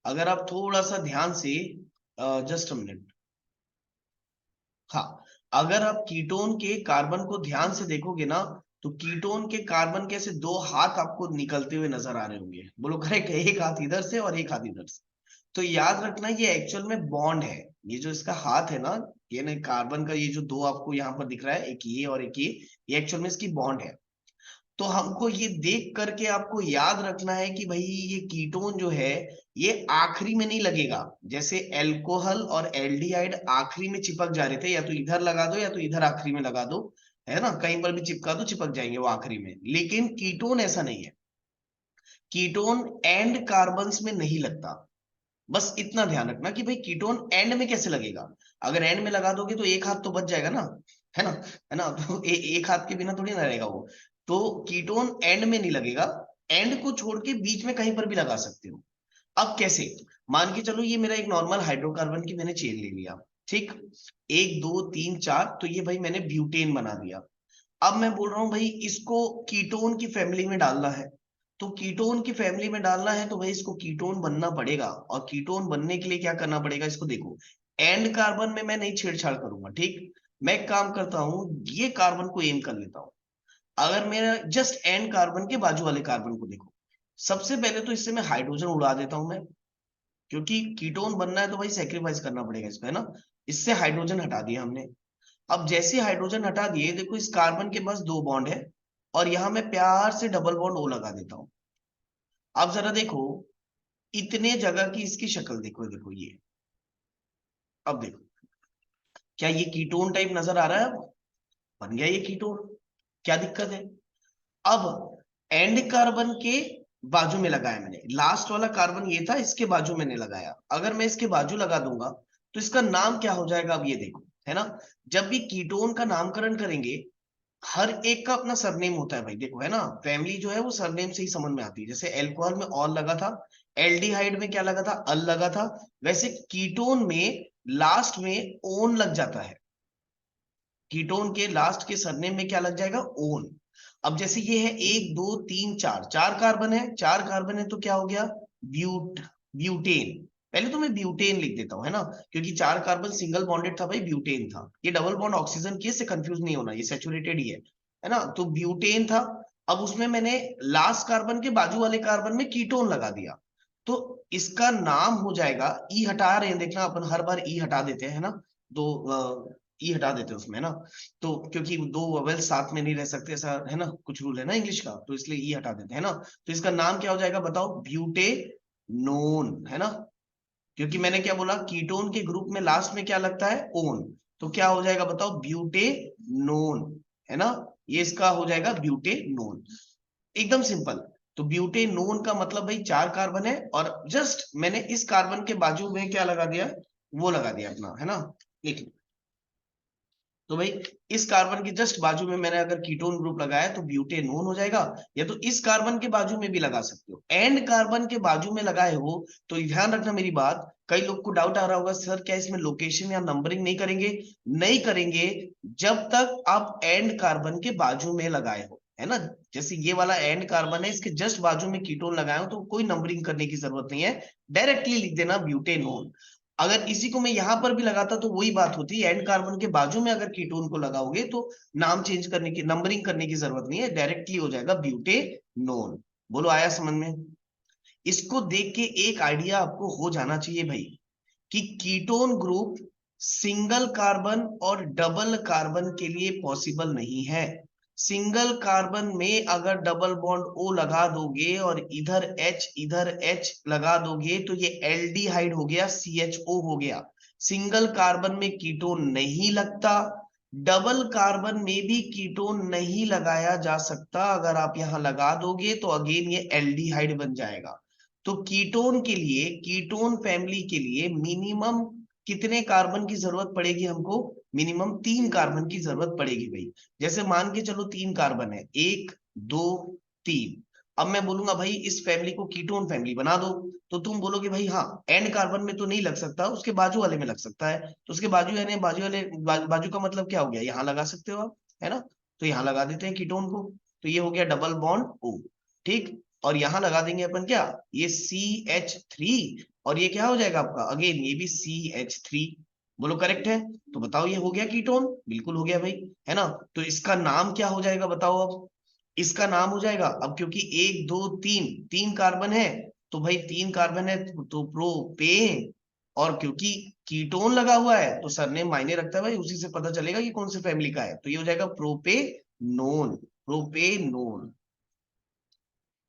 अगर आप थोड़ा सा ध्यान से, जस्ट अ मिनट, हाँ, अगर आप कीटोन के कार्बन को ध्यान से देखोगे ना, तो कीटोन के कार्बन के ऐसे 2 हाथ आपको निकलते हुए नजर आ रहे होंगे, बोलो करेक्ट है, एक हाथ इधर से और एक हाथ इधर से। तो याद रखना ये एक्चुअल में बॉन्ड है, ये जो इसका हाथ है ना, ये ना कार्बन का, ये जो 2 आपको यहाँ पर दिख रहा है, एक ये और एक ये एक्चुअल में इसकी बॉन्ड है। तो हमको ये देख करके आपको याद रखना है कि भाई ये कीटोन जो है ये आखिरी में नहीं लगेगा, जैसे एल्कोहल और एल्डिहाइड आखिरी में चिपक जा रहे थे, या तो इधर लगा दो या तो इधर आखिरी में लगा दो, है ना, कहीं पर भी चिपका दो चिपक जाएंगे वो आखिरी में। लेकिन कीटोन ऐसा नहीं है, कीटोन एंड कार्बन्स में नहीं लगता। बस इतना ध्यान रखना कि भाई कीटोन एंड में कैसे लगेगा। अगर एंड में लगा दोगे तो एक हाथ तो बच जाएगा ना, है ना, है ना, तो एक हाथ के बिना थोड़ी ना रहेगा वो। तो कीटोन एंड में नहीं लगेगा, एंड को छोड़ के बीच में कहीं पर भी लगा सकते हो। अब कैसे, मान के चलो ये मेरा एक नॉर्मल हाइड्रोकार्बन की मैंने चेन ले लिया, ठीक, एक दो तीन चार, तो ये भाई मैंने ब्यूटेन बना दिया। अब मैं बोल रहा हूं भाई इसको कीटोन की फैमिली में डालना है, तो कीटोन की फैमिली में डालना है तो भाई इसको कीटोन बनना पड़ेगा। और कीटोन बनने के लिए क्या करना पड़ेगा, इसको देखो, एंड कार्बन में मैं नहीं छेड़छाड़ करूंगा, ठीक। मैं एक काम करता हूं, ये कार्बन को एम कर लेता हूं। अगर मेरा जस्ट एंड कार्बन के बाजू वाले कार्बन को देखो, सबसे पहले तो इससे मैं हाइड्रोजन उड़ा देता हूं मैं, क्योंकि कीटोन बनना है तो भाई सेक्रीफाइस करना पड़ेगा इसको, है ना। इससे हाइड्रोजन हटा दिया हमने। अब जैसे हाइड्रोजन हटा दिए, देखो इस कार्बन के पास दो बॉन्ड है, और यहां मैं प्यार से डबल बॉन्ड ओ लगा देता हूं। अब जरा देखो, इतने जगह की इसकी शक्ल देखो, देखो ये, अब देखो, क्या ये कीटोन टाइप नजर आ रहा है अब, बन गया ये कीटोन। क्या दिक्कत है। अब एंड कार्बन के बाजू में लगाया मैंने, लास्ट वाला कार्बन ये था, इसके बाजू मैंने लगाया। अगर मैं इसके बाजू लगा दूंगा तो इसका नाम क्या हो जाएगा, अब ये देखो, है ना। जब भी कीटोन का नामकरण करेंगे, हर एक का अपना सरनेम होता है भाई, देखो, है ना, फैमिली जो है वो सरनेम से ही समझ में आती है। जैसे एल्कोहल में ऑल लगा था, एल्डिहाइड में क्या लगा था, अल लगा था, वैसे कीटोन में लास्ट में ओन लग जाता है। कीटोन के लास्ट के सरनेम में क्या लग जाएगा, ओन। अब जैसे ये है एक दो तीन चार, चार कार्बन है, चार कार्बन है, तो क्या हो गया, ब्यूटेन। पहले तो मैं ब्यूटेन लिख देता हूं, है ना, क्योंकि चार कार्बन सिंगल बॉन्डेड था भाई, ब्यूटेन था। ये डबल बॉन्ड ऑक्सीजन की, इससे कंफ्यूज नहीं होना, ये सैचुरेटेड ही है ना, तो ब्यूटेन था। अब उसमें मैंने लास्ट कार्बन के बाजू वाले कार्बन में कीटोन लगा दिया, तो इसका नाम हो जाएगा, ई हटा रहे हैं देखना, अपन हर बार ई हटा देते हैं, है ना, दो ई हटा देते हैं उसमें ना, तो क्योंकि दो वोवेल साथ में नहीं रह सकते, ऐसा है ना, कुछ रूल है ना इंग्लिश का, तो इसलिए ई हटा देते हैं ना। तो इसका नाम क्या हो जाएगा बताओ, ब्यूटेनोन, है ना, क्योंकि मैंने क्या बोला, कीटोन के ग्रुप में लास्ट में क्या लगता है, ओन, तो क्या हो जाएगा बताओ, ब्यूटेनोन, है ना। ये इसका हो जाएगा ब्यूटेनोन, एकदम सिंपल। तो ब्यूटेनोन का मतलब भाई चार कार्बन है, और जस्ट मैंने इस कार्बन के बाजू में क्या लगा दिया, वो लगा दिया अपना, है ना, लिख। तो भाई इस कार्बन के जस्ट बाजू में मैंने अगर कीटोन ग्रुप लगाया तो ब्यूटेनोन हो जाएगा। या तो इस कार्बन के बाजू में भी लगा सकते हो, एंड कार्बन के बाजू में लगाए हो तो ध्यान रखना मेरी बात। कई लोग को डाउट आ रहा होगा, सर क्या इसमें लोकेशन या नंबरिंग नहीं करेंगे, नहीं करेंगे, जब तक आप एंड कार्बन के बाजू में लगाए हो, है ना। जैसे ये वाला एंड कार्बन है, इसके जस्ट बाजू में कीटोन लगाए हो तो कोई नंबरिंग करने की जरूरत नहीं है, डायरेक्टली लिख देना ब्यूटेनोन। अगर इसी को मैं यहां पर भी लगाता तो वही बात होती, एंड कार्बन के बाजू में अगर कीटोन को लगाओगे तो नाम चेंज करने की, नंबरिंग करने की जरूरत नहीं है, डायरेक्टली हो जाएगा ब्यूटेनोन। बोलो आया समझ में। इसको देख के एक आइडिया आपको हो जाना चाहिए भाई, कि कीटोन ग्रुप सिंगल कार्बन और डबल कार्बन के लिए पॉसिबल नहीं है। सिंगल कार्बन में अगर डबल बॉन्ड ओ लगा दोगे और इधर एच लगा दोगे तो ये एल्डिहाइड हो गया, CHO हो गया। सिंगल कार्बन में कीटोन नहीं लगता, डबल कार्बन में भी कीटोन नहीं लगाया जा सकता। अगर आप यहां लगा दोगे तो अगेन ये एल्डिहाइड बन जाएगा। तो कीटोन के लिए, कीटोन फैमिली के लिए मिनिमम कितने कार्बन की जरूरत पड़ेगी हमको, मिनिमम तीन कार्बन की जरूरत पड़ेगी भाई। जैसे मान के चलो तीन कार्बन है, एक दो तीन। अब मैं बोलूंगा भाई इस फैमिली को कीटोन फैमिली बना दो, तो तुम बोलोगे भाई हाँ, एंड कार्बन में तो नहीं लग सकता, उसके बाजू वाले में लग सकता है। तो उसके बाजू यानी बाजू वाले, बाजू का मतलब क्या हो गया, यहाँ लगा सकते हो आप, है ना। तो यहाँ लगा देते हैं कीटोन को, तो ये हो गया डबल बॉन्ड ओ, ठीक। और यहां लगा देंगे अपन क्या, ये CH3, और ये क्या हो जाएगा आपका, अगेन ये भी CH3। बोलो करेक्ट है। तो बताओ ये हो गया कीटोन, बिल्कुल हो गया भाई, है ना। तो इसका नाम क्या हो जाएगा बताओ अब, इसका नाम हो जाएगा, अब क्योंकि एक दो तीन, तीन कार्बन है, तो भाई तीन कार्बन है तो प्रोपेन, और क्योंकि कीटोन लगा हुआ है तो सरनेम मायने रखता है भाई, उसी से पता चलेगा कि कौन से फैमिली का है, तो ये हो जाएगा प्रोपेनोन, प्रोपेनोन,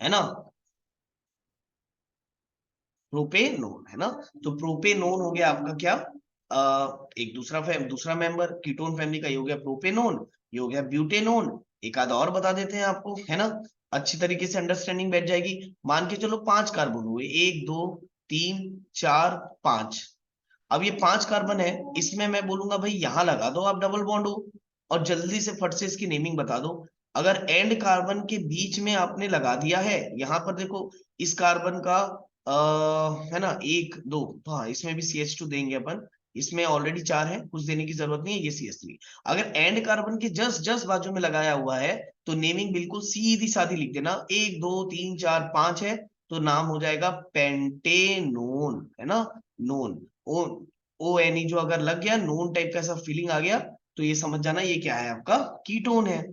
है ना, प्रोपेनोन, है ना। तो प्रोपेनोन हो गया आपका क्या, एक दूसरा मेंबर कीटोन फैमिली का, ये हो गया प्रोपेनोन। ये हो गया ब्यूटेनोन। एक आधा और बता देते हैं आपको, है ना, अच्छी तरीके से अंडरस्टैंडिंग बैठ जाएगी। मान के चलो 5 कार्बन हुए, 1 2 3 4 5। अब ये 5 कार्बन है, इसमें मैं बोलूंगा भाई यहां लगा दो आप डबल बॉन्ड हो, और जल्दी से फट से इसकी नेमिंग बता दो। अगर एंड कार्बन के बीच में आपने लगा दिया है, यहां पर देखो इस कार्बन का है ना 1 2, तो हाँ इसमें भी CH2 देंगे अपन। इसमें ऑलरेडी 4 है, कुछ देने की जरूरत नहीं है, ये CH3। अगर एंड कार्बन के जस्ट जस्ट बाजू में लगाया हुआ है, तो नेमिंग बिल्कुल सीधी सादी लिख देना, 1 2 3 4 5 है, तो नाम हो जाएगा पेंटेनोन, है ना। नोन, ओ ONE जो अगर लग गया, नोन टाइप का ऐसा फीलिंग आ गया, तो ये समझ जाना ये क्या है, आपका कीटोन है।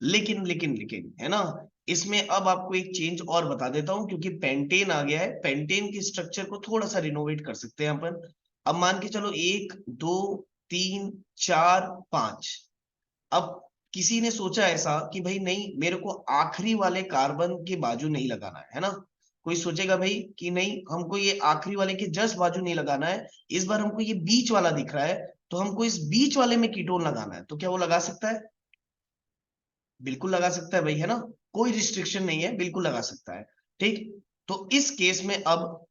लेकिन है ना, इसमें अब आपको एक चेंज और बता देता हूं, क्योंकि पेंटेन आ गया है, पेंटेन के स्ट्रक्चर को थोड़ा सा रिनोवेट कर सकते हैं अपन। अब मान के चलो 1 2 3 4 5। अब किसी ने सोचा ऐसा कि भाई नहीं, मेरे को आखिरी वाले कार्बन के बाजू नहीं लगाना है ना। कोई सोचेगा भाई कि नहीं, हमको ये आखिरी वाले के जस्ट बाजू नहीं लगाना है, इस बार हमको ये बीच वाला दिख रहा है, तो हमको इस बीच वाले में कीटोन लगाना है, तो क्या वो लगा सकता है? बिल्कुल लगा सकता है भाई, है ना। कोई रिस्ट्रिक्शन नहीं है, बिल्कुल लगा सकता है। ठीक, तो इस केस में अब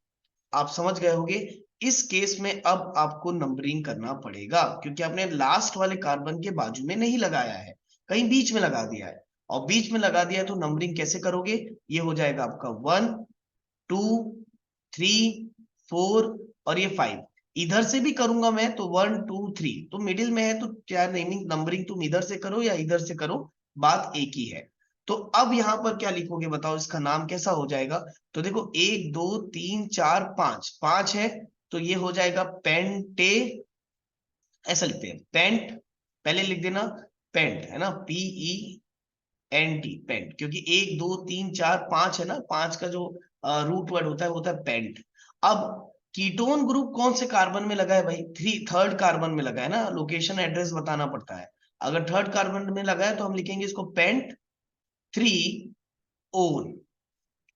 आप समझ गए होंगे, इस केस में अब आपको नंबरिंग करना पड़ेगा, क्योंकि आपने लास्ट वाले कार्बन के बाजू में नहीं लगाया है, कहीं बीच में लगा दिया है। और बीच में लगा दिया है, तो नंबरिंग कैसे करोगे? ये हो जाएगा आपका 1 2 3 4 और ये 5। इधर से भी करूंगा मैं तो 1 2 3, तो मिडिल में है, तो क्या नेमिंग नंबरिंग तुम इधर से करो या इधर से करो, बात एक ही है। तो अब यहां पर क्या लिखोगे बताओ, इसका नाम कैसा हो जाएगा? तो देखो 1 2 3 4 5, 5 है, तो ये हो जाएगा पेंटे, ऐसा लिखते हैं पेंट, पहले लिख देना पेंट, है ना, PENT, पेंट, क्योंकि 1 2 3 4 5 है ना, 5 का जो रूट वर्ड होता है पेंट। अब कीटोन ग्रुप कौन से कार्बन में लगा है भाई? थर्ड कार्बन में लगा है ना, लोकेशन एड्रेस बताना पड़ता है। अगर थर्ड कार्बन में लगा है, तो हम लिखेंगे इसको पेंट 3 ओन।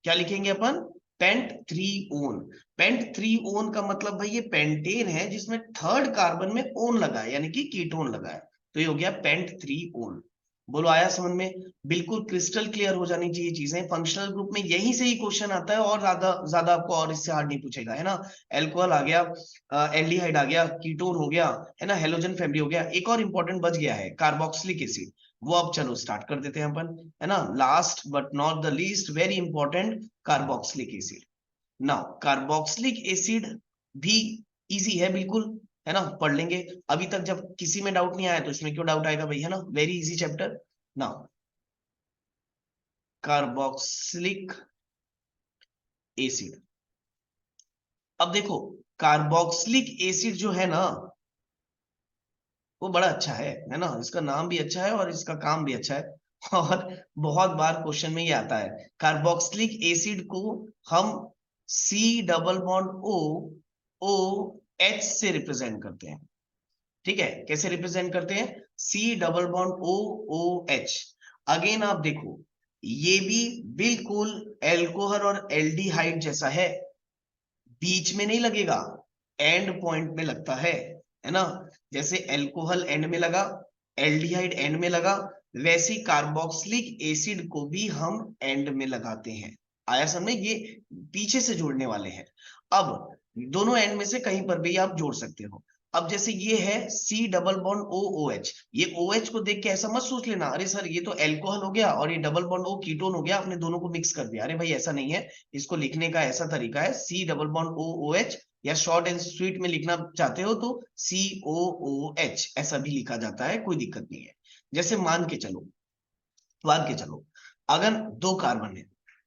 क्या लिखेंगे अपन? Pent 3 one. पेंट 3 ओन का मतलब भाई ये पेंटेन है जिसमें थर्ड कार्बन में ओन लगा है, यानी कि कीटोन लगा है, तो ये हो गया पेंट 3 ओन। बोलो आया समझ में? बिल्कुल क्रिस्टल क्लियर हो जानी चाहिए चीजें। फंक्शनल ग्रुप में यहीं से ही क्वेश्चन आता है, और ज्यादा ज्यादा आपको और इससे हार्ड नहीं पूछेगा, है ना। एल्कोहल आ गया, एल्डिहाइड आ गया, कीटोन हो गया, है ना, हेलोजन फैमिली हो गया, एक और इंपॉर्टेंट बच गया है कार्बोक्सिलिक एसिड। वो अब चलो स्टार्ट कर देते हैं अपन, है ना। Last but not the least, very important, carboxylic acid. Now carboxylic acid भी इजी है बिल्कुल, है ना, पढ़ लेंगे। अभी तक जब किसी में डाउट नहीं आया, तो इसमें क्यों डाउट आएगा भाई, है ना, very easy chapter. Now carboxylic acid, अब देखो कार्बोक्सिलिक एसिड जो है ना, वो बड़ा अच्छा है ना, इसका नाम भी अच्छा है और इसका काम भी अच्छा है। और बहुत बार क्वेश्चन में ये आता है, कार्बोक्सिलिक एसिड को हम C डबल बॉन्ड O से रिप्रेजेंट करते हैं। ठीक है, कैसे रिप्रेजेंट करते हैं? C double bond O OH। Again आप देखो, ये भी बिल्कुल एल्कोहल और एल्डिहाइड जैसा है, बीच में नहीं लगेगा, एंड पॉइंट में लगता है ना। जैसे एल्कोहल एंड में लगा, एल्डिहाइड एंड में लगा, वैसे कार्बोक्सिलिक एसिड को भी हम एंड में लगाते हैं। आया समझ? ये पीछे से जोड़ने वाले हैं। अब दोनों एंड में से कहीं पर भी आप जोड़ सकते हो। अब जैसे ये है C डबल बॉन्ड OOH, ये OH को देख के ऐसा मत सोच लेना, अरे सर ये तो एल्कोहल हो गया और ये डबल बॉन्ड O कीटोन हो गया, आपने दोनों को मिक्स कर दिया। अरे भाई ऐसा नहीं है, इसको लिखने का ऐसा तरीका है C डबल बॉन्ड OOH, या शॉर्ट एंड स्वीट में लिखना चाहते हो तो COOH, ऐसा भी लिखा जाता है, कोई दिक्कत नहीं है। जैसे मान के चलो अगर 2 कार्बन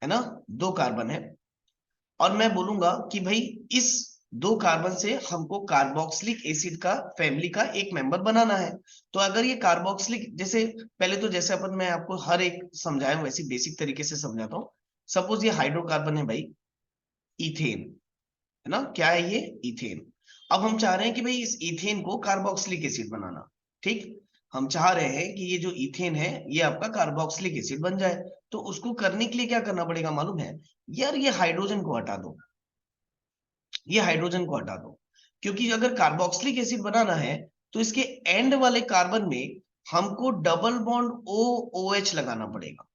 है ना, 2 कार्बन है, और मैं बोलूंगा कि भाई इस 2 कार्बन से हमको कार्बोक्सिलिक एसिड का फैमिली का एक मेंबर बनाना है। तो अगर ये कार्बोक्सिलिक, जैसे पहले तो जैसे अपन, मैं आपको हर एक समझाया हूं वैसे बेसिक तरीके से समझाता हूँ। सपोज ये हाइड्रोकार्बन है भाई, इथेन, है ना, क्या है ये? इथेन। अब हम चाह रहे हैं कि भाई इस इथेन को कार्बोक्सिलिक एसिड बनाना। ठीक, हम चाह रहे हैं कि ये जो इथेन है, ये आपका कार्बोक्सिलिक एसिड बन जाए। तो उसको करने के लिए क्या करना पड़ेगा मालूम है? यार ये हाइड्रोजन को हटा दो, ये हाइड्रोजन को हटा दो, क्योंकि अगर कार्बोक्सिलिक एसिड बनाना है, तो इसके एंड वाले कार्बन में हमको double bond O O H लगाना पड़ेगा।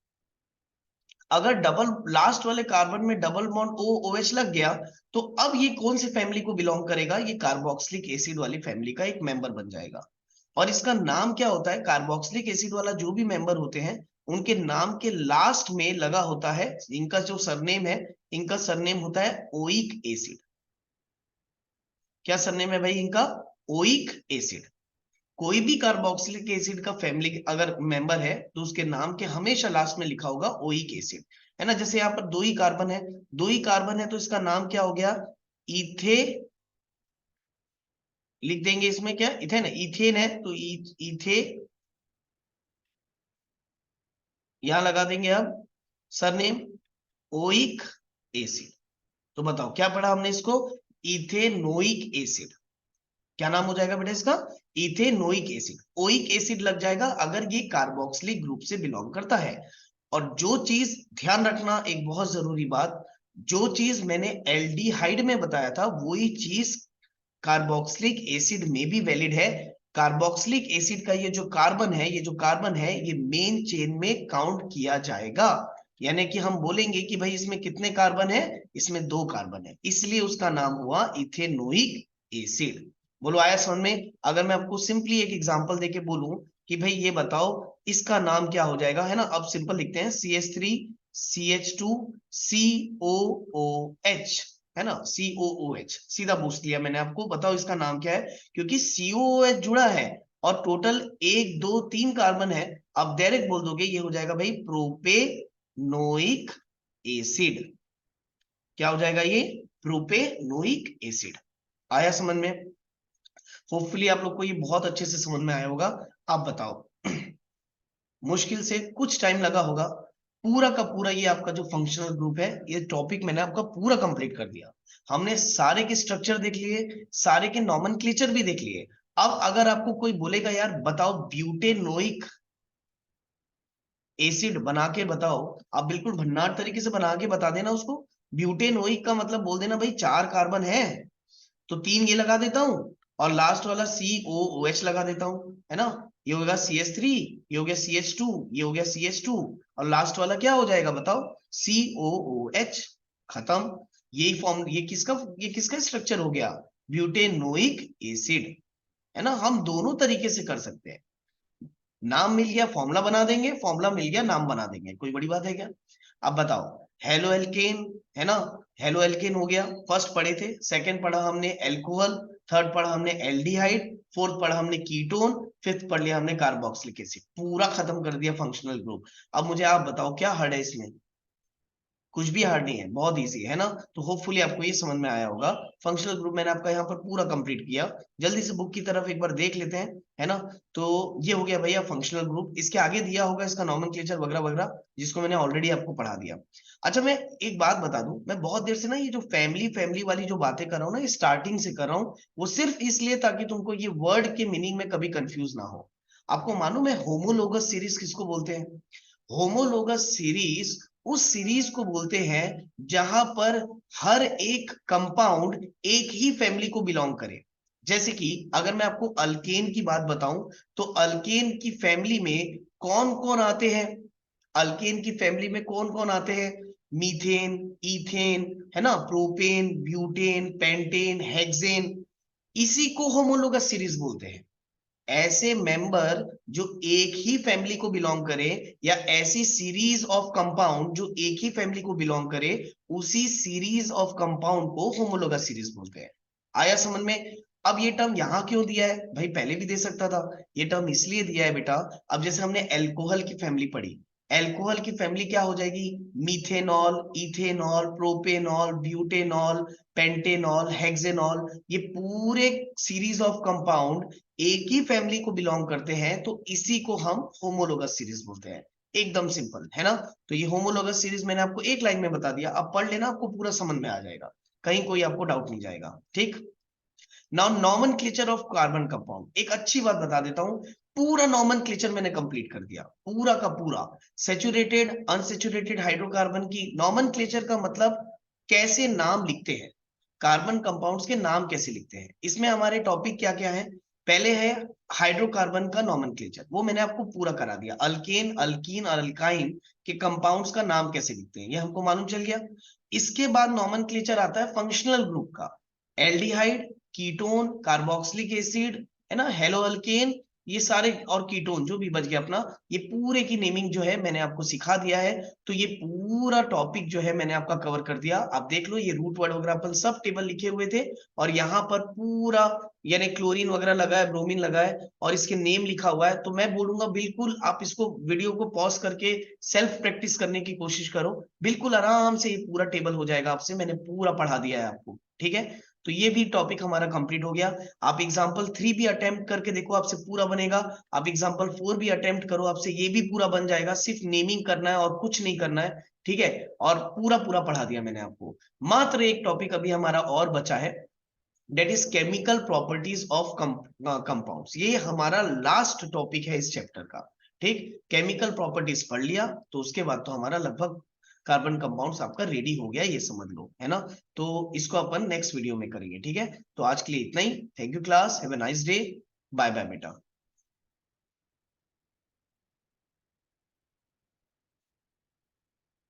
अगर डबल लास्ट वाले कार्बन में double bond O O H लग गया तो अब ये कौन सी फैमिली को बिलोंग करेगा, ये कार्बोक्सिलिक एसिड वाली फैमिली का एक मेंबर बन जाएगा। और इसका नाम क्या होता है, कार्बोक्सिलिक एसिड वाला जो भी मेंबर होते हैं उनके नाम के लास्ट में लगा होता है, इनका जो सरनेम है, इनका सरनेम होता है ओइक एसिड। क्या सरनेम है भाई इनका, ओइक एसिड। कोई भी कार्बोक्सिलिक एसिड का फैमिली अगर मेंबर है तो उसके नाम के हमेशा लास्ट में लिखा होगा ओइक एसिड, है ना। जैसे यहाँ पर दो ही कार्बन है, दो ही कार्बन है तो इसका नाम क्या हो गया, इथे, लिख देंगे इसमें क्या, इथेन है, इथेन है तो इथे यहां लगा देंगे अब सरनेम ओइक एसिड। तो बताओ क्या पढ़ा हमने इसको, इथेनोइक एसिड। क्या नाम हो जाएगा बेटा इसका, इथेनोइक एसिड। ओइक एसिड लग जाएगा अगर ये कार्बोक्सिलिक ग्रुप से बिलोंग करता है। और जो चीज ध्यान रखना, एक बहुत जरूरी बात, जो चीज मैंने एल्डिहाइड में बताया था वही चीज कार्बोक्सिलिक एसिड में भी वैलिड है। कार्बोक्सिलिक एसिड का ये जो कार्बन है, ये जो कार्बन है ये मेन चेन में काउंट किया जाएगा। यानी कि हम बोलेंगे कि भाई इसमें कितने कार्बन है, इसमें 2 कार्बन है, इसलिए उसका नाम हुआ इथेनोइक एसिड। बोलो आया समझ में। अगर मैं आपको सिंपली एक एग्जांपल देके बोलूं कि भाई ये बताओ इसका नाम क्या हो जाएगा, है ना। अब सिंपल लिखते हैं CH3 CH2 COOH, है ना, COOH। सीधा पूछ लिया मैंने आपको, बताओ इसका नाम क्या है, क्योंकि COOH जुड़ा है और टोटल 1 2 3 कार्बन है। अब डायरेक्ट बोल दोगे ये हो जाएगा भाई प्रोपेनोइक एसिड। क्या हो जाएगा ये, प्रोपेनोइक एसिड। आया समझ में। होपफुली आप लोग को ये बहुत अच्छे से समझ में आया होगा। आप बताओ मुश्किल से कुछ टाइम लगा होगा, पूरा का पूरा ये आपका जो फंक्शनल ग्रुप है, ये टॉपिक मैंने आपका पूरा कंप्लीट कर दिया। हमने सारे के स्ट्रक्चर देख लिए, सारे के नॉमेनक्लेचर भी देख लिए। अब अगर आपको कोई बोलेगा यार बताओ ब्यूटेनोइक एसिड बना के बताओ, आप बिल्कुल भन्नाट तरीके से बना के बता देना उसको। ब्यूटेनोइक का मतलब बोल देना भाई 4 कार्बन है तो 3 ये लगा देता हूं और लास्ट वाला COOH लगा देता हूं, है ना। ये हो गया CH3, ये हो गया CH2, ये हो गया CH2 और लास्ट वाला क्या हो जाएगा बताओ, COOH। खत्म। यही फॉर्म, ये किसका स्ट्रक्चर हो गया, ब्यूटेनोइक एसिड, है ना। हम दोनों तरीके से कर सकते हैं, नाम मिल गया फॉर्मूला बना देंगे, फॉर्मूला मिल गया नाम बना देंगे, कोई बड़ी बात है क्या। अब बताओ हेलो एल्केन, है ना, हेलो एल्केन हो गया, फर्स्ट पढ़े थे। सेकंड पढ़ा हमने एल्कोहल, थर्ड पढ़ा हमने एल्डिहाइड, फोर्थ पढ़ा हमने कीटोन, फिफ्थ पढ़ लिया हमने कार्बोक्सिलिक एसिड। पूरा खत्म कर दिया फंक्शनल ग्रुप। अब मुझे आप बताओ क्या हार्ड है इसमें, कुछ भी हार्ड नहीं है, बहुत इजी है ना। तो होपफुली आपको ये समझ में आया होगा। फंक्शनल ग्रुप मैंने आपका यहाँ पर पूरा कंप्लीट किया। जल्दी से बुक की तरफ एक बार देख लेते हैं, है ना। तो ये हो गया भैया फंक्शनल ग्रुप। इसके आगे दिया होगा इसका नॉमेनक्लेचर वगैरह वगैरह, जिसको मैंने ऑलरेडी आपको पढ़ा दिया। अच्छा मैं एक बात बता दूं, मैं बहुत देर से ना ये जो फैमिली फैमिली वाली जो बातें कर रहा हूँ ना, ये स्टार्टिंग से कर रहा हूँ, वो सिर्फ इसलिए ताकि तुमको ये वर्ड के मीनिंग में कभी कंफ्यूज ना हो। आपको मालूम है होमोलोगस सीरीज किसको बोलते हैं, होमोलोगस सीरीज उस सीरीज को बोलते हैं जहां पर हर एक कंपाउंड एक ही फैमिली को बिलोंग करे। जैसे कि अगर मैं आपको अल्केन की बात बताऊं तो अल्केन की फैमिली में कौन कौन आते हैं, अल्केन की फैमिली में कौन कौन आते हैं, मीथेन, इथेन, है ना, प्रोपेन, ब्यूटेन, पेंटेन, हेक्सेन। इसी को होमोलोगस सीरीज बोलते हैं। ऐसे मेंबर जो एक ही फैमिली को बिलोंग करे या ऐसी सीरीज ऑफ कंपाउंड जो एक ही फैमिली को बिलोंग करे, उसी सीरीज ऑफ कंपाउंड को होमोलोगस सीरीज बोलते हैं। आया समझ में। अब ये टर्म यहां क्यों दिया है भाई, पहले भी दे सकता था। ये टर्म इसलिए दिया है बेटा, अब जैसे हमने एल्कोहल की फैमिली पढ़ी, एल्कोहल की फैमिली क्या हो जाएगी, methanol, ethanol, propanol, butanol, pentanol, hexanol. ये पूरे सीरीज ऑफ कंपाउंड एक ही फैमिली को बिलोंग करते हैं, तो इसी को हम होमोलोगस सीरीज बोलते हैं। एकदम सिंपल है ना। तो ये होमोलोगस सीरीज मैंने आपको एक लाइन में बता दिया, अब पढ़ लेना, आपको पूरा समझ में आ जाएगा, कहीं कोई आपको डाउट नहीं जाएगा, ठीक। Now nomenclature of carbon compound, एक अच्छी बात बता देता हूं, पूरा नॉमेनक्लेचर मैंने कंप्लीट कर दिया, पूरा का पूरा। सैचुरेटेड अनसैचुरेटेड हाइड्रोकार्बन की नॉमेनक्लेचर का मतलब कैसे नाम लिखते हैं, कार्बन कंपाउंड्स के नाम कैसे लिखते हैं। इसमें हमारे टॉपिक क्या क्या है, पहले है हाइड्रोकार्बन का नॉमेनक्लेचर, वो मैंने आपको पूरा करा दिया। अल्केन, अल्कीन और अल्काइन के कंपाउंड्स का नाम कैसे लिखते हैं ये हमको मालूम चल गया। इसके बाद नॉमेनक्लेचर आता है फंक्शनल ग्रुप का, एल्डिहाइड, कीटोन, कार्बोक्सिलिक एसिड, है ना, हेलो अल्केन, ये सारे, और कीटोन जो भी बच गया अपना, ये पूरे की नेमिंग जो है मैंने आपको सिखा दिया है। तो ये पूरा टॉपिक जो है मैंने आपका कवर कर दिया। आप देख लो, ये रूट वर्ड वगैरह अपन सब टेबल लिखे हुए थे, और यहाँ पर पूरा यानी क्लोरीन वगैरह लगा है, ब्रोमीन लगा है, और इसके नेम लिखा हुआ है। तो मैं बोलूंगा बिल्कुल आप इसको वीडियो को पॉज करके सेल्फ प्रैक्टिस करने की कोशिश करो, बिल्कुल आराम से ये पूरा टेबल हो जाएगा आपसे, मैंने पूरा पढ़ा दिया है आपको, ठीक है। तो ये भी टॉपिक हमारा कंप्लीट हो गया। आप एग्जाम्पल 3 भी अटेम्प्ट करके देखो, आपसे पूरा बनेगा। आप एग्जाम्पल 4 भी अटेम्प्ट करो, आपसे ये भी पूरा बन जाएगा। सिर्फ नेमिंग करना है और कुछ नहीं करना है, ठीक है। और पूरा पूरा पढ़ा दिया मैंने आपको। मात्र एक टॉपिक अभी हमारा और बचा है, that is chemical properties of compounds. ये हमारा लास्ट टॉपिक है इस चैप्टर का, ठीक। केमिकल प्रॉपर्टीज पढ़ लिया तो उसके बाद तो हमारा लगभग कार्बन कंपाउंड्स आपका रेडी हो गया, ये समझ लो, है ना। तो इसको अपन नेक्स्ट वीडियो में करेंगे, ठीक है। तो आज के लिए इतना ही। Thank you class, have a nice day, bye bye बेटा।